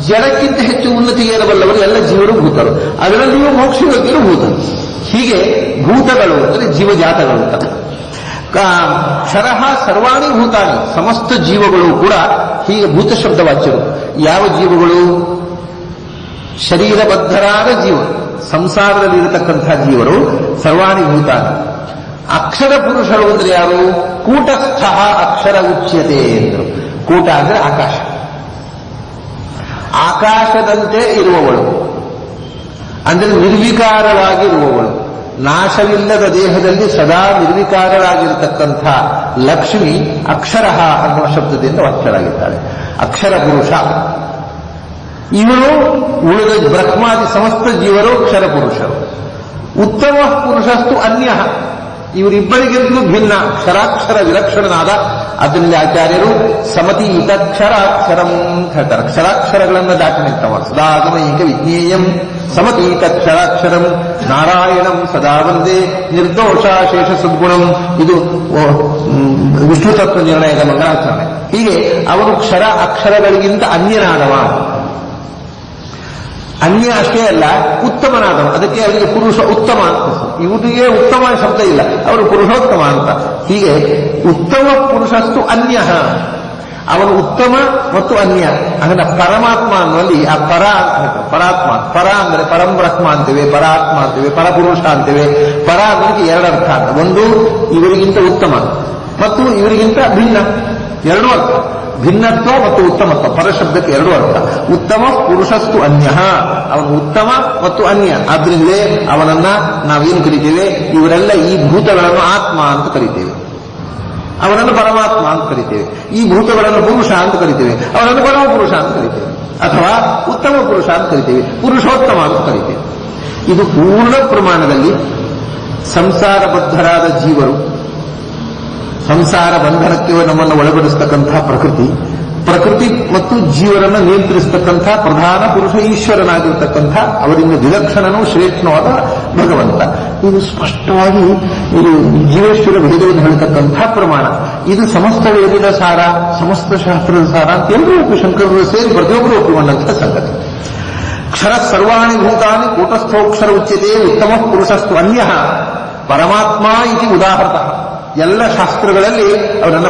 ಜಡಕ್ಕಿಂತ ಹೆಚ್ಚು ಉನ್ನತಿಗೆ ಇರಬಲ್ಲವರು ಎಲ್ಲ ಜೀವರು ಭೂತರು. ಅದರಲ್ಲಿಯೂ ಮೋಕ್ಷಯೋಗ್ಯರು ಭೂತರು. ಹೀಗೆ ಭೂತಗಳು ಅಂದರೆ ಜೀವಜಾತಗಳು ಅಂತ. ಕ್ಷರಃ ಸರ್ವಾಣಿ ಭೂತಾನಿ. ಸಮಸ್ತ ಜೀವಗಳು ಕೂಡ ಹೀಗೆ ಭೂತ ಶಬ್ದವಾಚ್ಯರು. ಯಾವ ಜೀವಗಳು? ಶರೀರಬದ್ಧರಾದ ಜೀವ, ಸಂಸಾರದಲ್ಲಿರತಕ್ಕಂತಹ ಜೀವರು ಸರ್ವಾಣಿ ಭೂತಾನಿ. ಅಕ್ಷರ ಪುರುಷರು ಅಂದ್ರೆ ಯಾರು? ಕೂಟಸ್ಥ ಅಕ್ಷರ ಉಚ್ಯತೆ ಎಂದರು. ಕೂಟ ಅಂದ್ರೆ ಆಕಾಶ. ಆಕಾಶದಂತೆ ಇರುವವಳು ಅಂದ್ರೆ ನಿರ್ವಿಕಾರವಾಗಿರುವವಳು. ನಾಶವಿಲ್ಲದ ದೇಹದಲ್ಲಿ ಸದಾ ನಿರ್ವಿಕಾರರಾಗಿರತಕ್ಕಂಥ ಲಕ್ಷ್ಮಿ ಅಕ್ಷರ ಅನ್ನುವ ಶಬ್ದದಿಂದ ವಾಚ್ಯರಾಗಿದ್ದಾಳೆ. ಅಕ್ಷರ ಪುರುಷ. ಇವನು ಉಳಿದ ಬ್ರಹ್ಮಾದಿ ಸಮಸ್ತ ಜೀವರು ಅಕ್ಷರ ಪುರುಷರು. ಉತ್ತಮ ಪುರುಷಸ್ತು ಅನ್ಯ. ಇವರಿಬ್ಬರಿಗಿಂತಲೂ ಭಿನ್ನ, ಅಕ್ಷರಾಕ್ಷರ ವಿಲಕ್ಷಣನಾದ. ಅದರಿಂದ ಆಚಾರ್ಯರು ಸಮತೀತಕ್ಷರಾಕ್ಷರಂ ಹೇಳ್ತಾರೆ. ಅಕ್ಷರಾಕ್ಷರಗಳನ್ನು ದಾಟಿ ನಿಂತವ. ಸದಾಗಮೈಕ ವಿಜ್ಞೇಯಂ ಸಮತೀತಕ್ಷರಾಕ್ಷರಂ ನಾರಾಯಣಂ ಸದಾ ವಂದೇ ನಿರ್ದೋಷ ಶೇಷ ಸದ್ಗುಣಂ. ಇದು ವಿಷ್ಣು ತತ್ವ ನಿರ್ಣಯದ ಮಂಗಳಾಚರಣೆ. ಹೀಗೆ ಅವನು ಕ್ಷರ ಅಕ್ಷರಗಳಿಗಿಂತ ಅನ್ಯನಾದವ. ಅನ್ಯ ಅಷ್ಟೇ ಅಲ್ಲ, ಉತ್ತಮನಾದವ. ಅದಕ್ಕೆ ಅವರಿಗೆ ಪುರುಷ ಉತ್ತಮ ಅಂತ. ಇವರಿಗೆ ಉತ್ತಮ ಶಬ್ದ ಇಲ್ಲ, ಅವರು ಪುರುಷೋತ್ತಮ ಅಂತ. ಹೀಗೆ ಉತ್ತಮ ಪುರುಷಸ್ತು ಅನ್ಯ. ಅವನು ಉತ್ತಮ ಮತ್ತು ಅನ್ಯ. ಅದನ್ನ ಪರಮಾತ್ಮ ಅನ್ನುವಲ್ಲಿ ಆ ಪರ ಅಂತ ಹೇಳ್ತಾರೆ. ಪರಾತ್ಮ. ಪರ ಅಂದರೆ ಪರಂ ಬ್ರಹ್ಮ ಅಂತೇವೆ, ಪರಾತ್ಮ ಅಂತೇವೆ, ಪರಪುರುಷ ಅಂತೇವೆ. ಪರ ಅನ್ನೋದಕ್ಕೆ ಎರಡು ಅರ್ಥ ಅಂತ. ಒಂದು ಇವರಿಗಿಂತ ಉತ್ತಮ ಮತ್ತು ಇವರಿಗಿಂತ ಭಿನ್ನ, ಎರಡೂ ಅರ್ಥ. ಭಿನ್ನತ್ವ ಮತ್ತು ಉತ್ತಮತ್ವ. ಪರಶಬ್ದಕ್ಕೆ ಎರಡೂ ಅರ್ಥ. ಉತ್ತಮ ಪುರುಷಸ್ತು ಅನ್ಯ. ಅವನು ಉತ್ತಮ ಮತ್ತು ಅನ್ಯ. ಆದ್ರಿಂದಲೇ ಅವನನ್ನ ನಾವೇನು ಕರಿತೇವೆ? ಇವರೆಲ್ಲ ಈ ಭೂತಗಳನ್ನು ಆತ್ಮ ಅಂತ ಕರಿತೇವೆ. ಅವನನ್ನು ಪರಮಾತ್ಮ ಅಂತ ಕರಿತೇವೆ. ಈ ಭೂತಗಳನ್ನು ಪುರುಷ ಅಂತ ಕರಿತೇವೆ, ಅವನನ್ನು ಪರಮ ಪುರುಷ ಅಂತ ಕರಿತೇವೆ, ಅಥವಾ ಉತ್ತಮ ಪುರುಷ ಅಂತ ಕರಿತೇವೆ, ಪುರುಷೋತ್ತಮ ಅಂತ ಕರಿತೇವೆ. ಇದು ಪೂರ್ಣ ಪ್ರಮಾಣದಲ್ಲಿ ಸಂಸಾರಬದ್ಧರಾದ ಜೀವರು, ಸಂಸಾರ ಬಂಧನಕ್ಕೆ ನಮ್ಮನ್ನು ಒಳಪಡಿಸತಕ್ಕಂತಹ ಪ್ರಕೃತಿ ಮತ್ತು ಜೀವರನ್ನು ನಿಯಂತ್ರಿಸತಕ್ಕಂಥ ಪ್ರಧಾನ ಪುರುಷ ಈಶ್ವರನಾಗಿರ್ತಕ್ಕಂಥ ಅವರಿಂದ ವಿಲಕ್ಷಣನೂ ಶ್ರೇಷ್ಠನವಾದ ಭಗವಂತ. ಇದು ಸ್ಪಷ್ಟವಾಗಿ ಇದು ಜೀವೇಶ್ವರ ಭೇದವನ್ನು ಹೇಳತಕ್ಕಂಥ ಪ್ರಮಾಣ. ಇದು ಸಮಸ್ತ ವೇದದ ಸಾರ, ಸಮಸ್ತ ಶಾಸ್ತ್ರದ ಸಾರ ಅಂತ ಎಲ್ಲರೂ ಶಂಕರರು ಸೇರಿ ಪ್ರತಿಯೊಬ್ಬರು ಒಪ್ಪಿಕೊಂಡಂತಹ ಸಂಗತಿ. ಕ್ಷರ ಸರ್ವಾಣಿ ಭೂತಾನಿ ಕೂಟಸ್ಥೋಕ್ಷರ ಉಚ್ಯತೆ ಉತ್ತಮ ಪುರುಷಸ್ತು ಅನ್ಯ ಪರಮಾತ್ಮ ಇತಿ ಉದಾಹೃತ. ಎಲ್ಲ ಶಾಸ್ತ್ರಗಳಲ್ಲಿ ಅವರನ್ನ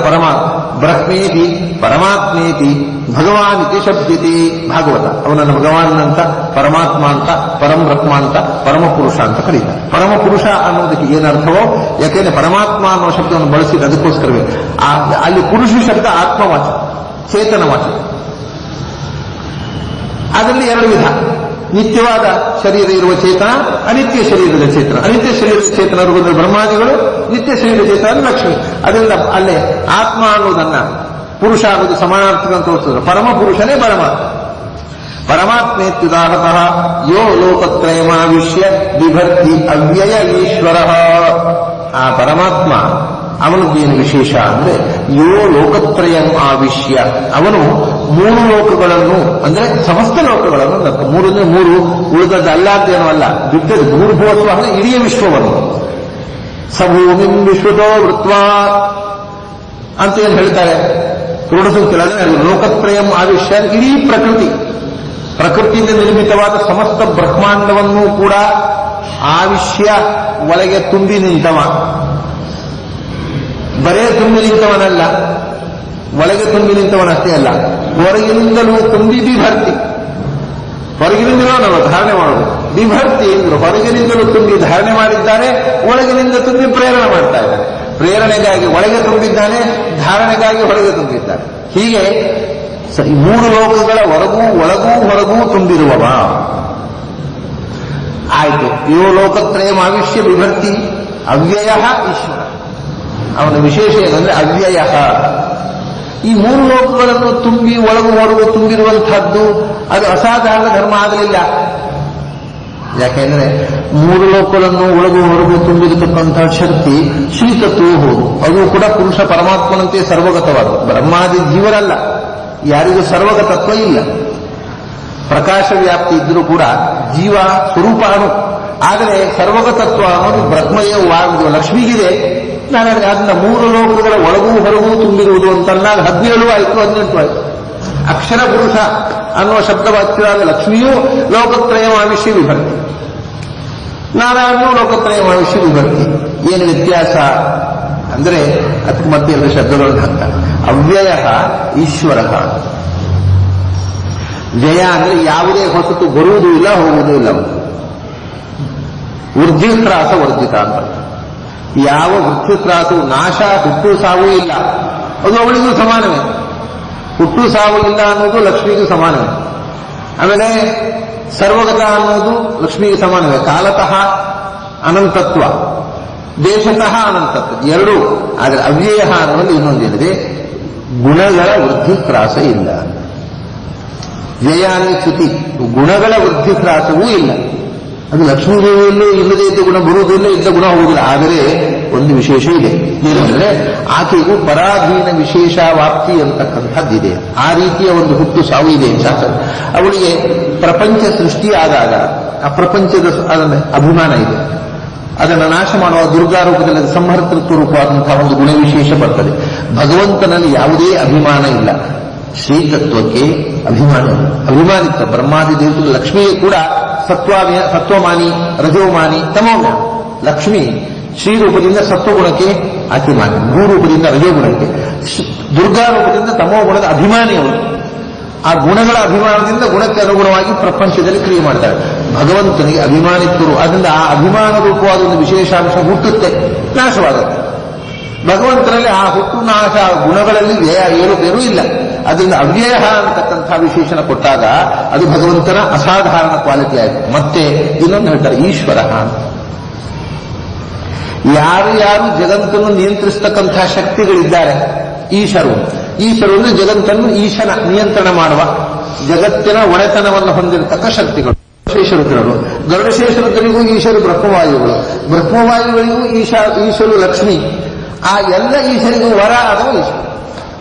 ಬ್ರಹ್ಮೇತಿ ಪರಮಾತ್ಮೇತಿ ಭಗವಾನ್ ಇತಿ ಶಬ್ದತೆ. ಭಾಗವತ ಅವನನ್ನು ಭಗವಾನ್ ಅಂತ, ಪರಮಾತ್ಮ ಅಂತ, ಪರಂ ಬ್ರಹ್ಮ ಅಂತ, ಪರಮಪುರುಷ ಅಂತ ಕರೀತಾರೆ. ಪರಮಪುರುಷ ಅನ್ನೋದಕ್ಕೆ ಏನರ್ಥವೋ, ಯಾಕೆಂದ್ರೆ ಪರಮಾತ್ಮ ಅನ್ನೋ ಶಬ್ದವನ್ನು ಬಳಸಿದ ಅದಕ್ಕೋಸ್ಕರವೇ. ಅಲ್ಲಿ ಪುರುಷ ಶಬ್ದ ಆತ್ಮವಾಚ, ಚೇತನವಾಚ. ಅದರಲ್ಲಿ ಎರಡು ವಿಧ: ನಿತ್ಯವಾದ ಶರೀರ ಇರುವ ಚೇತನ, ಅನಿತ್ಯ ಶರೀರದ ಚೇತನ. ಅನಿತ್ಯ ಶರೀರದ ಚೇತನರು ಬಂದರೆ ಬ್ರಹ್ಮಾದಿಗಳು, ನಿತ್ಯ ಶರೀರ ಚೇತನ ಲಕ್ಷ್ಮಿ. ಅದರಿಂದ ಅಲ್ಲೇ ಆತ್ಮ ಅನ್ನೋದನ್ನ ಪುರುಷ ಅನ್ನೋದು ಸಮಾನಾರ್ಥಕ ಅಂತ ತೋರಿಸಿದ್ರು. ಪರಮ ಪುರುಷನೇ ಪರಮಾತ್ಮ. ಪರಮಾತ್ಮೇತ್ಯುದಾಹತಃ ಯೋ ಲೋಕತ್ರಯಮಾವಿಶ್ಯ ಬಿಭರ್ತಿ ಅವ್ಯಯ ಈಶ್ವರ. ಆ ಪರಮಾತ್ಮ ಅವನದ್ದೇನು ವಿಶೇಷ ಅಂದ್ರೆ ಯೋ ಲೋಕತ್ರಯಂ ಆವಿಶ್ಯ, ಅವನು ಮೂರು ಲೋಕಗಳನ್ನು ಅಂದ್ರೆ ಸಮಸ್ತ ಲೋಕಗಳನ್ನು, ಮೂರು ಅಂದ್ರೆ ಮೂರು, ಉಳಿದದ್ದಲ್ಲ ಅಂತೇನೋ ಅಲ್ಲ, ಬಿಟ್ಟದ್ದು ಭೂರ್ಭುವತ್ವ ಅಂದ್ರೆ ಇಡೀ ವಿಶ್ವವನ್ನು. ಸಭೂಮಿಂ ವಿಶ್ವತೋ ವೃತ್ವಾ ಅಂತ ಏನು ಹೇಳ್ತಾರೆ ಕ್ರೋಢಸೂಕ್ತದಲ್ಲಿ. ಲೋಕತ್ರಯಂ ಆವಿಶ್ಯ ಇಡೀ ಪ್ರಕೃತಿಯಿಂದ ನಿರ್ಮಿತವಾದ ಸಮಸ್ತ ಬ್ರಹ್ಮಾಂಡವನ್ನು ಕೂಡ ಆವಿಶ್ಯ ಒಳಗೆ ತುಂಬಿ ನಿಂತವ. ಬರೇ ತುಂಬಿ ನಿಂತವನಲ್ಲ, ಒಳಗೆ ತುಂಬಿ ನಿಂತವನಷ್ಟೇ ಅಲ್ಲ, ಹೊರಗಿನಿಂದಲೂ ತುಂಬಿ ಬಿಭರ್ತಿ. ಹೊರಗಿನಿಂದಲೂ ನಾವು ಧಾರಣೆ ಮಾಡೋದು ಬಿಭರ್ತಿ ಎಂದ್ರು. ಹೊರಗಿನಿಂದಲೂ ತುಂಬಿ ಧಾರಣೆ ಮಾಡಿದ್ದಾರೆ, ಒಳಗಿನಿಂದ ತುಂಬಿ ಪ್ರೇರಣೆ ಮಾಡ್ತಾ ಇದ್ದಾನೆ. ಪ್ರೇರಣೆಗಾಗಿ ಒಳಗೆ ತುಂಬಿದ್ದಾನೆ, ಧಾರಣೆಗಾಗಿ ಹೊರಗೆ ತುಂಬಿದ್ದಾನೆ. ಹೀಗೆ ಮೂರು ಲೋಕಗಳ ಒಳಗೂ ತುಂಬಿರುವವ. ಆಯ್ತು, ಯೋ ಲೋಕತ್ರಯಂ ಆವಿಶ್ಯ ಬಿಭರ್ತಿ ಅವ್ಯಯ ಈಶ್ವರ. ಅವನ ವಿಶೇಷ ಏನಂದ್ರೆ ಅವ್ಯಯ. ಈ ಮೂರು ಲೋಕಗಳನ್ನು ತುಂಬಿ ಹೊರಗೂ ತುಂಬಿರುವಂತಹದ್ದು ಅದು ಅಸಾಧಾರಣ ಧರ್ಮ ಆಗಲಿಲ್ಲ. ಯಾಕೆಂದ್ರೆ ಮೂರು ಲೋಕಗಳನ್ನು ಹೊರಗೂ ತುಂಬಿರತಕ್ಕಂತಹ ಶಕ್ತಿ ಶ್ರೀತತ್ವವೂ ಹೌದು. ಅದು ಕೂಡ ಪುರುಷ ಪರಮಾತ್ಮನಂತೆ ಸರ್ವಗತವಾದ. ಬ್ರಹ್ಮಾದಿ ಜೀವರಲ್ಲ, ಯಾರಿಗೂ ಸರ್ವಗತತ್ವ ಇಲ್ಲ. ಪ್ರಕಾಶ ವ್ಯಾಪ್ತಿ ಇದ್ರೂ ಕೂಡ ಜೀವ ಸ್ವರೂಪನು. ಆದರೆ ಸರ್ವಗತತ್ವ ಅನ್ನೋದು ಬ್ರಹ್ಮಯವಾದ ಲಕ್ಷ್ಮಿಗಿದೆ. ನಾನು ಅದನ್ನ ಮೂರು ಲೋಕಗಳ ಹೊರಗೂ ತುಂಬಿರುವುದು ಅಂತನ್ನಾಗ 17 ಆಯಿತು, 18 ಆಯಿತು. ಅಕ್ಷರ ಪುರುಷ ಅನ್ನುವ ಶಬ್ದವಾಚ್ಯವಾದ ಲಕ್ಷ್ಮಿಯೂ ಲೋಕತ್ರಯಮಾವಿಷ್ಯ ವಿಭಕ್ತಿ, ನಾರಾಯಣನು ಲೋಕತ್ರಯಮಾವಿಷ್ಯ ವಿಭಕ್ತಿ. ಏನು ವ್ಯತ್ಯಾಸ ಅಂದ್ರೆ ಅದಕ್ಕೆ ಮತ್ತೆ ಎರಡು ಶಬ್ದಗಳನ್ನು ಹಾಕ್ತಾರೆ. ಅವ್ಯಯ ಈಶ್ವರ. ವ್ಯಯ ಅಂದ್ರೆ ಯಾವುದೇ ಹೊಸತು ಬರುವುದೂ ಇಲ್ಲ, ಹೋಗುವುದೂ ಇಲ್ಲ. ವೃದ್ಧಿತ್ರಾಸ ವರ್ಜಿತ ಅಂತ. ಯಾವ ವೃದ್ಧಿತ್ರಾಸು, ನಾಶ, ಹುಟ್ಟು ಸಾವು ಇಲ್ಲ, ಅದು ಅವಳಿಗೂ ಸಮಾನವೇ. ಹುಟ್ಟು ಸಾವು ಇಲ್ಲ ಅನ್ನೋದು ಲಕ್ಷ್ಮಿಗೂ ಸಮಾನವೇ. ಆಮೇಲೆ ಸರ್ವಗತ ಅನ್ನೋದು ಲಕ್ಷ್ಮಿಗೆ ಸಮಾನವೇ. ಕಾಲತಃ ಅನಂತತ್ವ, ದೇಶತಃ ಅನಂತತ್ವ ಎರಡೂ. ಆದರೆ ಅವ್ಯಯ ಅನ್ನೋದು ಇನ್ನೊಂದೇನಿದೆ, ಗುಣಗಳ ವೃದ್ಧಿತ್ರಾಸ ಇಲ್ಲ. ವ್ಯಯ ಅಂದರೆ ಚ್ಯುತಿ, ಗುಣಗಳ ವೃದ್ಧಿತ್ರಾಸವೂ ಇಲ್ಲ. ಅದು ಲಕ್ಷ್ಮೀದೇವಿಯಲ್ಲೂ ಇಲ್ಲದೇ ಇದ್ದ ಗುಣ ಬರುವುದಿಲ್ಲ, ಇದ್ದ ಗುಣ ಹೋಗುವುದಿಲ್ಲ. ಆದರೆ ಒಂದು ವಿಶೇಷ ಇದೆ, ಏನಂದ್ರೆ ಆಕೆಗೂ ಪರಾಧೀನ ವಿಶೇಷ ವಾಪ್ತಿ ಅಂತಕ್ಕಂಥದ್ದಿದೆ. ಆ ರೀತಿಯ ಒಂದು ಹುಟ್ಟು ಸಾವು ಇದೆ ಶಾಸ್ತ್ರ. ಅವಳಿಗೆ ಪ್ರಪಂಚ ಸೃಷ್ಟಿ ಆದಾಗ ಆ ಪ್ರಪಂಚದ ಅಭಿಮಾನ ಇದೆ. ಅದನ್ನು ನಾಶ ಮಾಡುವ ದುರ್ಗಾ ರೂಪದಲ್ಲಿ ಸಂಹರ್ತೃತ್ವ ರೂಪವಾದಂತಹ ಒಂದು ಗುಣವಿಶೇಷ ಬರ್ತದೆ. ಭಗವಂತನಲ್ಲಿ ಯಾವುದೇ ಅಭಿಮಾನ ಇಲ್ಲ. ಶ್ರೀತತ್ವಕ್ಕೆ ಅಭಿಮಾನಿತ್ವ ಬ್ರಹ್ಮಾದಿ ದೇವತೆಗಳು. ಲಕ್ಷ್ಮಿಗೆ ಕೂಡ ಸತ್ವಮಾನಿ, ರಜೋಮಾನಿ, ತಮೋಮಾನಿ. ಲಕ್ಷ್ಮಿ ಶ್ರೀರೂಪದಿಂದ ಸತ್ವಗುಣಕ್ಕೆ ಆಕೆ ಮಾನಿ, ಭೂರೂಪದಿಂದ ರಜೋಗುಣಕ್ಕೆ, ದುರ್ಗಾ ರೂಪದಿಂದ ತಮೋಗುಣದ ಅಭಿಮಾನಿ ಅವರು. ಆ ಗುಣಗಳ ಅಭಿಮಾನದಿಂದ ಗುಣಕ್ಕೆ ಅನುಗುಣವಾಗಿ ಪ್ರಪಂಚದಲ್ಲಿ ಕ್ರಿಯೆ ಮಾಡ್ತಾರೆ. ಭಗವಂತನಿಗೆ ಅಭಿಮಾನಿತ್ವರು. ಅದರಿಂದ ಆ ಅಭಿಮಾನ ರೂಪವಾದ ಒಂದು ವಿಶೇಷಾಂಶ ಹುಟ್ಟುತ್ತೆ, ನಾಶವಾಗುತ್ತೆ. ಭಗವಂತನಲ್ಲಿ ಆ ಹುಟ್ಟು ನಾಶ ಗುಣಗಳಲ್ಲಿ ಏರುಪೇರು ಇಲ್ಲ. ಅದರಿಂದ ಅವ್ಯಯ ಅಂತಕ್ಕಂಥ ವಿಶೇಷಣ ಕೊಟ್ಟಾಗ ಅದು ಭಗವಂತನ ಅಸಾಧಾರಣ ಕ್ವಾಲಿಟಿ ಆಯಿತು. ಮತ್ತೆ ಇನ್ನೊಂದು ಹೇಳ್ತಾರೆ ಈಶ್ವರ. ಯಾರು ಯಾರು ಜಗತ್ತನ್ನು ನಿಯಂತ್ರಿಸತಕ್ಕಂತಹ ಶಕ್ತಿಗಳಿದ್ದಾರೆ ಈಶರು ಅಂದ್ರೆ ಜಗತ್ತನ್ನು ಈಶನ ನಿಯಂತ್ರಣ ಮಾಡುವ ಜಗತ್ತಿನ ಒಡೆತನವನ್ನು ಹೊಂದಿರತಕ್ಕ ಶಕ್ತಿಗಳು. ಶೇಷರುದ್ರರು, ಗರುಡಶೇಷರುದ್ರರಿಗೂ ಈಶರು ಬ್ರಹ್ಮವಾಯುಗಳಿಗೂ ಈಶರು ಲಕ್ಷ್ಮಿ. ಆ ಎಲ್ಲ ಈಶರಿಗೂ ವರ ಅಥವಾ ಈಶ್ವರ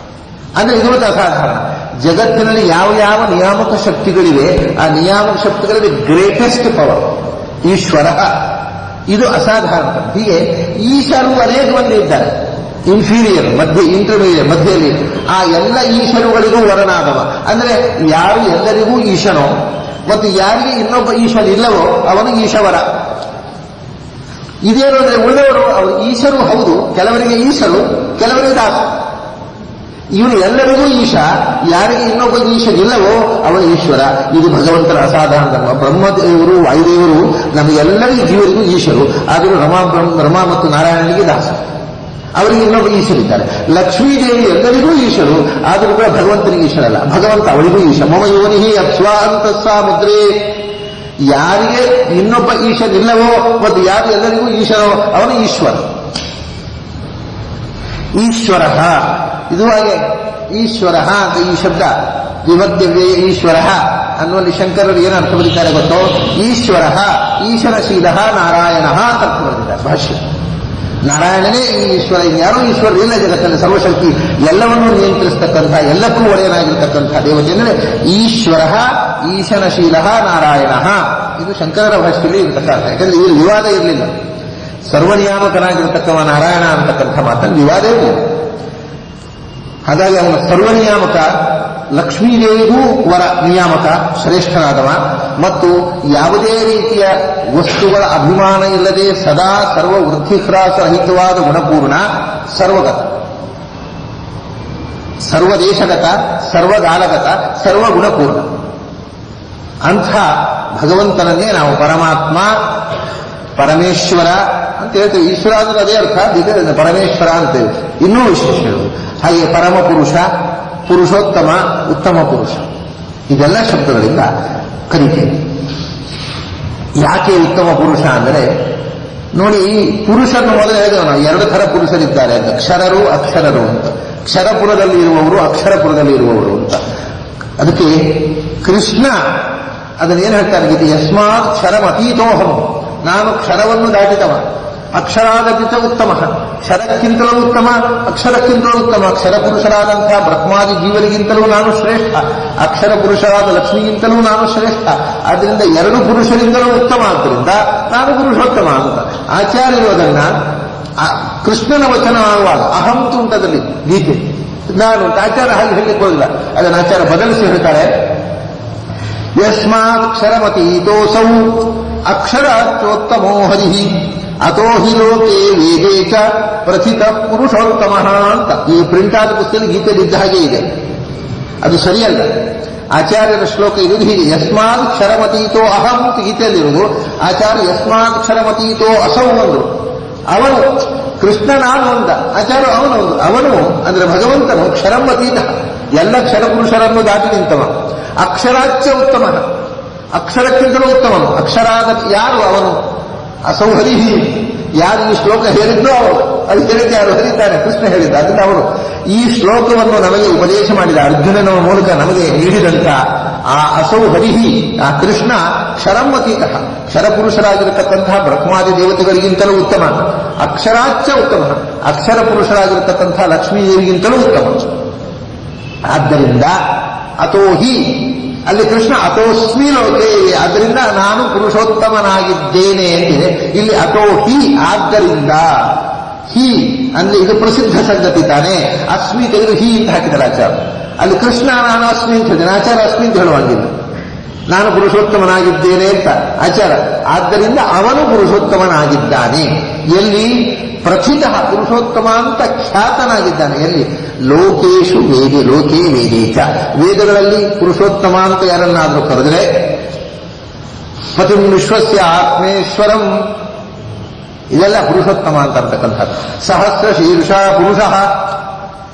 ಅಂದ್ರೆ ಇದು ಅಸಾಧಾರಣ. ಜಗತ್ತಿನಲ್ಲಿ ಯಾವ ಯಾವ ನಿಯಾಮಕ ಶಕ್ತಿಗಳಿವೆ ಆ ನಿಯಾಮಕ ಶಕ್ತಿಗಳಲ್ಲಿ ಗ್ರೇಟೆಸ್ಟ್ ಪವರ್ ಈಶ್ವರ. ಇದು ಅಸಾಧಾರಣ. ಹೀಗೆ ಈಶರು ಅನೇಕ ಮಂದಿ ಇದ್ದಾರೆ, ಇನ್ಫೀರಿಯರ್, ಇಂಟರ್ಮೀಡಿಯೇಟ್, ಮಧ್ಯದಲ್ಲಿ. ಆ ಎಲ್ಲ ಈಶರುಗಳಿಗೂ ವರನಾದವ. ಅಂದ್ರೆ ಯಾರು ಎಲ್ಲರಿಗೂ ಈಶನೋ ಮತ್ತು ಯಾರಿಗೆ ಇನ್ನೊಬ್ಬ ಈಶನಿಲ್ಲವೋ ಅವನು ಈಶವರ. ಇದೇನು ಅಂದ್ರೆ ಉಳಿದವರು ಅವರು ಈಶರು ಹೌದು, ಕೆಲವರಿಗೆ ಈಶರು, ಕೆಲವರಿಗೆ ದಾಸ. ಇವನು ಎಲ್ಲರಿಗೂ ಈಶ, ಯಾರಿಗೆ ಇನ್ನೊಬ್ಬ ಈಶನಿಲ್ಲವೋ ಅವನು ಈಶ್ವರ. ಇದು ಭಗವಂತನ ಅಸಾಧಾರಣ ಧರ್ಮ. ಬ್ರಹ್ಮದೇವರು, ವಾಯುದೇವರು ನಮಗೆಲ್ಲರಿಗೂ ಜೀವರಿಗೂ ಈಶರು, ಆದರೂ ರಮಾ ಮತ್ತು ನಾರಾಯಣನಿಗೆ ದಾಸ. ಅವರಿಗೆ ಇನ್ನೊಬ್ಬ ಈಶರಿದ್ದಾರೆ. ಲಕ್ಷ್ಮೀದೇವಿ ಎಲ್ಲರಿಗೂ ಈಶರು, ಆದರೂ ಕೂಡ ಭಗವಂತನಿಗೆ ಈಶರಲ್ಲ. ಭಗವಂತ ಅವಳಿಗೂ ಈಶ. ಮಮ ಯೋನಿಹಿ ಅಪ್ಸ್ವಾಂತಸ್ಸ ಮುದ್ರೇ. ಯಾರಿಗೆ ಇನ್ನೊಬ್ಬ ಈಶನಿಲ್ಲವೋ ಮತ್ತು ಯಾರು ಎಲ್ಲರಿಗೂ ಈಶನೋ ಅವನು ಈಶ್ವರ. ಈಶ್ವರ ಇದು ಹಾಗೆ ಈಶ್ವರ ಅಂತ ಈ ಶಬ್ದ ವಿಭಕ್ತಿವ್ಯಯ ಈಶ್ವರ ಅನ್ನುವಲ್ಲಿ ಶಂಕರರು ಏನು ಅರ್ಥ ಬರೀತಾರೆ ಗೊತ್ತೋ? ಈಶ್ವರ ಈಶನಶೀಲ ನಾರಾಯಣ ಅಂತ ಅರ್ಥ ಬರೆದಿದ್ದಾರೆ ಭಾಷ್ಯ. ನಾರಾಯಣನೇ ಈ ಈಶ್ವರ, ಯಾರೂ ಈಶ್ವರ ಇಲ್ಲ ಜಗತ್ತಲ್ಲಿ. ಸರ್ವಶಕ್ತಿ ಎಲ್ಲವನ್ನೂ ನಿಯಂತ್ರಿಸತಕ್ಕಂಥ, ಎಲ್ಲಕ್ಕೂ ಒಡೆಯನಾಗಿರ್ತಕ್ಕಂಥ ದೇವತೆ ಅಂದರೆ ಈಶ್ವರ ಈಶನಶೀಲ ನಾರಾಯಣ. ಇದು ಶಂಕರರ ಭಾಷೆಯಲ್ಲಿ ಇರತಕ್ಕಂಥ. ಯಾಕಂದ್ರೆ ಇಲ್ಲಿ ವಿವಾದ ಇರಲಿಲ್ಲ. ಸರ್ವನಿಯಾಮಕನಾಗಿರ್ತಕ್ಕವ ನಾರಾಯಣ ಅಂತಕ್ಕಂಥ ಮಾತನ್ನು ವಿವಾದ ಇರಲಿಲ್ಲ. ಹಾಗಾಗಿ ಅವನ ಸರ್ವನಿಯಾಮಕ, ಲಕ್ಷ್ಮೀದೇವಿಗೂ ವರ ನಿಯಾಮಕ, ಶ್ರೇಷ್ಠನಾದವ ಮತ್ತು ಯಾವುದೇ ರೀತಿಯ ವಸ್ತುಗಳ ಅಭಿಮಾನ ಇಲ್ಲದೆ ಸದಾ ಸರ್ವ ವೃದ್ಧಿಹ್ರಾಸರಹಿತವಾದ ಗುಣಪೂರ್ಣ, ಸರ್ವಗತ, ಸರ್ವದೇಶಗತ, ಸರ್ವಗಾಲಗತ, ಸರ್ವಗುಣಪೂರ್ಣ ಅಂಥ ಭಗವಂತನನ್ನೇ ನಾವು ಪರಮಾತ್ಮ, ಪರಮೇಶ್ವರ ಅಂತ ಹೇಳ್ತೇವೆ. ಈಶ್ವರ ಅಂದ್ರೆ ಅದೇ ಅರ್ಥ, ಪರಮೇಶ್ವರ ಅಂತೇವೆ. ಇನ್ನೂ ವಿಶೇಷ ಹೇಳುವುದು ಹಾಗೆ ಪರಮ ಪುರುಷ, ಪುರುಷೋತ್ತಮ, ಉತ್ತಮ ಪುರುಷ, ಇದೆಲ್ಲ ಶಬ್ದಗಳಿಂದ ಕರಿತೇವೆ. ಯಾಕೆ ಉತ್ತಮ ಪುರುಷ ಅಂದರೆ ನೋಡಿ, ಪುರುಷರನ್ನು ಮೊದಲು ಹೇಳಿದೆವು ನಾವು, ಎರಡು ಥರ ಪುರುಷರಿದ್ದಾರೆ ಅಂತ, ಕ್ಷರರು ಅಕ್ಷರರು ಅಂತ. ಕ್ಷರಪುರದಲ್ಲಿ ಇರುವವರು, ಅಕ್ಷರಪುರದಲ್ಲಿ ಇರುವವರು ಅಂತ. ಅದಕ್ಕೆ ಕೃಷ್ಣ ಅದನ್ನೇನು ಹೇಳ್ತಾರೆ ಗೀತೆ, ಯಸ್ಮಾತ್ ಕ್ಷರಮತೀತೋಹಂ, ನಾನು ಕ್ಷರವನ್ನು ದಾಟಿದವ. ಅಕ್ಷರಾದಪಿತ ಉತ್ತಮ, ಕ್ಷರಕ್ಕಿಂತಲೂ ಉತ್ತಮ, ಅಕ್ಷರಕ್ಕಿಂತಲೂ ಉತ್ತಮ. ಅಕ್ಷರ ಪುರುಷರಾದಂತಹ ಬ್ರಹ್ಮಾದಿ ಜೀವರಿಗಿಂತಲೂ ನಾನು ಶ್ರೇಷ್ಠ, ಅಕ್ಷರ ಪುರುಷರಾದ ಲಕ್ಷ್ಮಿಗಿಂತಲೂ ನಾನು ಶ್ರೇಷ್ಠ. ಆದ್ದರಿಂದ ಎರಡು ಪುರುಷರಿಂದಲೂ ಉತ್ತಮ, ಆದ್ದರಿಂದ ನಾನು ಪುರುಷೋತ್ತಮ ಅಂತ ಆಚಾರ್ಯರು ಅದನ್ನ ಕೃಷ್ಣನ ವಚನ ಆಗುವಾಗ ಅಹಂತು ಉಂಟದಲ್ಲಿ ಗೀತೆ, ನಾನು ಆಚಾರ ಹಾಗೆ ಹೇಳಲಿಕ್ಕೆ ಹೋಗಿಲ್ಲ, ಅದನ್ನು ಆಚಾರ ಬದಲಿಸಿ ಹೇಳ್ತಾರೆ. ಯಸ್ಮಾತ್ ಕ್ಷರಮತೀತೋಸೌ ಅಕ್ಷರಾಚ್ಯೋತ್ತಮೋ ಹರಿಹಿ ಅತೋ ಹಿ ಲೋಕೆ ವೇದೇ ಚ ಪ್ರಥಿತ ಪುರುಷೋತ್ತಮ ಅಂತ. ಈ ಪ್ರಿಂಟ್ ಆದ ಪುಸ್ತಕದಲ್ಲಿ ಗೀತೆಯಲ್ಲಿದ್ದ ಹಾಗೆ ಇದೆ, ಅದು ಸರಿಯಲ್ಲ. ಆಚಾರ್ಯರ ಶ್ಲೋಕ ಇರುವುದು ಹೀಗೆ, ಯಸ್ಮಾತ್ ಕ್ಷರಮತೀತೋ ಅಹಂ ಅಂತ ಗೀತೆಯಲ್ಲಿರುವುದು. ಆಚಾರ್ಯ ಯಸ್ಮಾತ್ ಕ್ಷರಮತೀತೋ ಅಸೌ ಅಂದ್ರು. ಅವನು ಕೃಷ್ಣ ನಾನು ಅಂದ, ಆಚಾರ್ಯ ಅವನು ಒಂದು. ಅವನು ಅಂದ್ರೆ ಭಗವಂತನು ಕ್ಷರಮತೀತ, ಎಲ್ಲ ಕ್ಷರಪುರುಷರನ್ನು ದಾಟಿ ನಿಂತವ. ಅಕ್ಷರಾಚ್ಯ ಉತ್ತಮ, ಅಕ್ಷರಕ್ಕಿಂತಲೂ ಉತ್ತಮನು. ಅಕ್ಷರಾದ ಯಾರು ಅವನು? ಅಸೌಹರಿಹಿ, ಯಾರು ಈ ಶ್ಲೋಕ ಹೇಳಿದ್ದೋ ಅವರು, ಅದು ಹೇಳಿದ್ದು ಯಾರು? ಹರಿತಾನೆ, ಕೃಷ್ಣ ಹೇಳಿದ್ದ. ಅದರಿಂದ ಅವರು ಈ ಶ್ಲೋಕವನ್ನು ನಮಗೆ ಉಪದೇಶ ಮಾಡಿದ, ಅರ್ಜುನನ ಮೂಲಕ ನಮಗೆ ನೀಡಿದಂತ ಆ ಅಸೌಹರಿಹಿ, ಆ ಕೃಷ್ಣ ಕ್ಷರಮತೀತ, ಕ್ಷರಪುರುಷರಾಗಿರತಕ್ಕಂತಹ ಬ್ರಹ್ಮಾದಿ ದೇವತೆಗಳಿಗಿಂತಲೂ ಉತ್ತಮ. ಅಕ್ಷರಾಚ್ಯ ಉತ್ತಮ, ಅಕ್ಷರ ಪುರುಷರಾಗಿರತಕ್ಕಂತಹ ಲಕ್ಷ್ಮೀದೇವಿಗಿಂತಲೂ ಉತ್ತಮ. ಆದ್ದರಿಂದ ಅತೋಹಿ, ಅಲ್ಲಿ ಕೃಷ್ಣ ಅತೋಸ್ಮಿ ಲೋಕೆ, ಆದ್ದರಿಂದ ನಾನು ಪುರುಷೋತ್ತಮನಾಗಿದ್ದೇನೆ ಅಂತಿದೆ. ಇಲ್ಲಿ ಅತೋಹಿ, ಆದ್ದರಿಂದ. ಹಿ ಅಂದ್ರೆ ಇದು ಪ್ರಸಿದ್ಧ ಸಂಗತಿ ತಾನೆ. ಅಸ್ಮಿ ತೆಗೆದು ಹಿ ಅಂತ ಹಾಕಿದ್ದಾರೆ ಆಚಾರ. ಅಲ್ಲಿ ಕೃಷ್ಣ ನಾನು ಅಸ್ಮಿ ಅಂತ ಹೇಳಿದ್ದೇನೆ, ಆಚಾರ ಅಸ್ಮಿ ಅಂತ ಹೇಳುವಂಗಿಲ್ಲ. ನಾನು ಪುರುಷೋತ್ತಮನಾಗಿದ್ದೇನೆ ಅಂತ ಆಚಾರ. ಆದ್ದರಿಂದ ಅವನು ಪುರುಷೋತ್ತಮನಾಗಿದ್ದಾನೆ. ಎಲ್ಲಿ? ಪ್ರಥಿತ, ಪುರುಷೋತ್ತಮ ಅಂತ ಖ್ಯಾತನಾಗಿದ್ದಾನೆ. ಎಲ್ಲಿ? ಲೋಕೇಶು ವೇದೆ, ಲೋಕೇ ವೇದೇಚ, ವೇದಗಳಲ್ಲಿ ಪುರುಷೋತ್ತಮ ಅಂತ ಯಾರನ್ನಾದ್ರೂ ಕರೆದರೆ, ಪತಿಂ ವಿಶ್ವಸ್ಯ ಆತ್ಮೇಶ್ವರಂ, ಇದೆಲ್ಲ ಪುರುಷೋತ್ತಮ ಅಂತ ಅಂತಕ್ಕಂಥದ್ದು. ಸಹಸ್ರ ಶೀರ್ಷ ಪುರುಷ,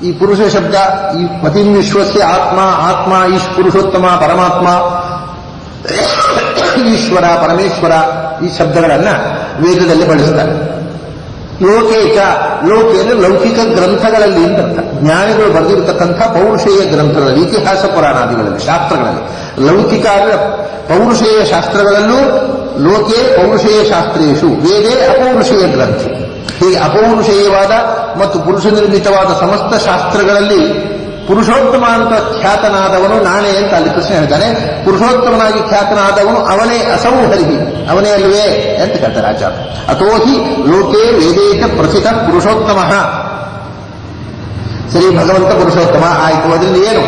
ಈ ಪುರುಷ ಶಬ್ದ, ಈ ಪತಿಂ ವಿಶ್ವಸ್ಯ ಆತ್ಮ, ಆತ್ಮ ಈಶ್ ಪುರುಷೋತ್ತಮ ಪರಮಾತ್ಮ, ಈಶ್ವರ ಪರಮೇಶ್ವರ, ಈ ಶಬ್ದಗಳನ್ನ ವೇದದಲ್ಲಿ ಬಳಸ್ತಾರೆ. ಲೋಕೇಚ, ಲೋಕೆ ಅಂದರೆ ಲೌಕಿಕ ಗ್ರಂಥಗಳಲ್ಲಿ ಅಂತ ಅರ್ಥ. ಜ್ಞಾನಿಗಳು ಬರೆದಿರತಕ್ಕಂಥ ಪೌರುಷೇಯ ಗ್ರಂಥಗಳಲ್ಲಿ, ಇತಿಹಾಸ ಪುರಾಣಾದಿಗಳಲ್ಲಿ, ಶಾಸ್ತ್ರಗಳಲ್ಲಿ. ಲೌಕಿಕ ಅಂದರೆ ಪೌರುಷೇಯ ಶಾಸ್ತ್ರಗಳಲ್ಲೂ ಲೋಕೆ ಪೌರುಷೇಯ ಶಾಸ್ತ್ರೇಶು ವೇದೇ ಅಪೌರುಷೇಯ ಗ್ರಂಥಿ. ಹೀಗೆ ಅಪೌರುಷೇಯವಾದ ಮತ್ತು ಪುರುಷ ನಿರ್ಮಿತವಾದ ಸಮಸ್ತ ಶಾಸ್ತ್ರಗಳಲ್ಲಿ ಪುರುಷೋತ್ತಮ ಅಂತ ಖ್ಯಾತನಾದವನು ನಾನೇ ಅಂತ ಅಲ್ಲಿ ಕೃಷ್ಣ ಹೇಳ್ತಾನೆ. ಪುರುಷೋತ್ತಮನಾಗಿ ಖ್ಯಾತನಾದವನು ಅವನೇ, ಅಸೌ ಹರಿಹಿ, ಅವನೇ ಅಲ್ವೇ ಅಂತ ಹೇಳ್ತಾರೆ ಆಚಾರ್ಯ. ಅಥೋಹಿ ಲೋಕೆ ವೇದೇಶ ಪ್ರಸಿದ್ಧ ಪುರುಷೋತ್ತಮ. ಸರಿ, ಭಗವಂತ ಪುರುಷೋತ್ತಮ ಆಯಿತು, ಅದರಲ್ಲಿ ಏನು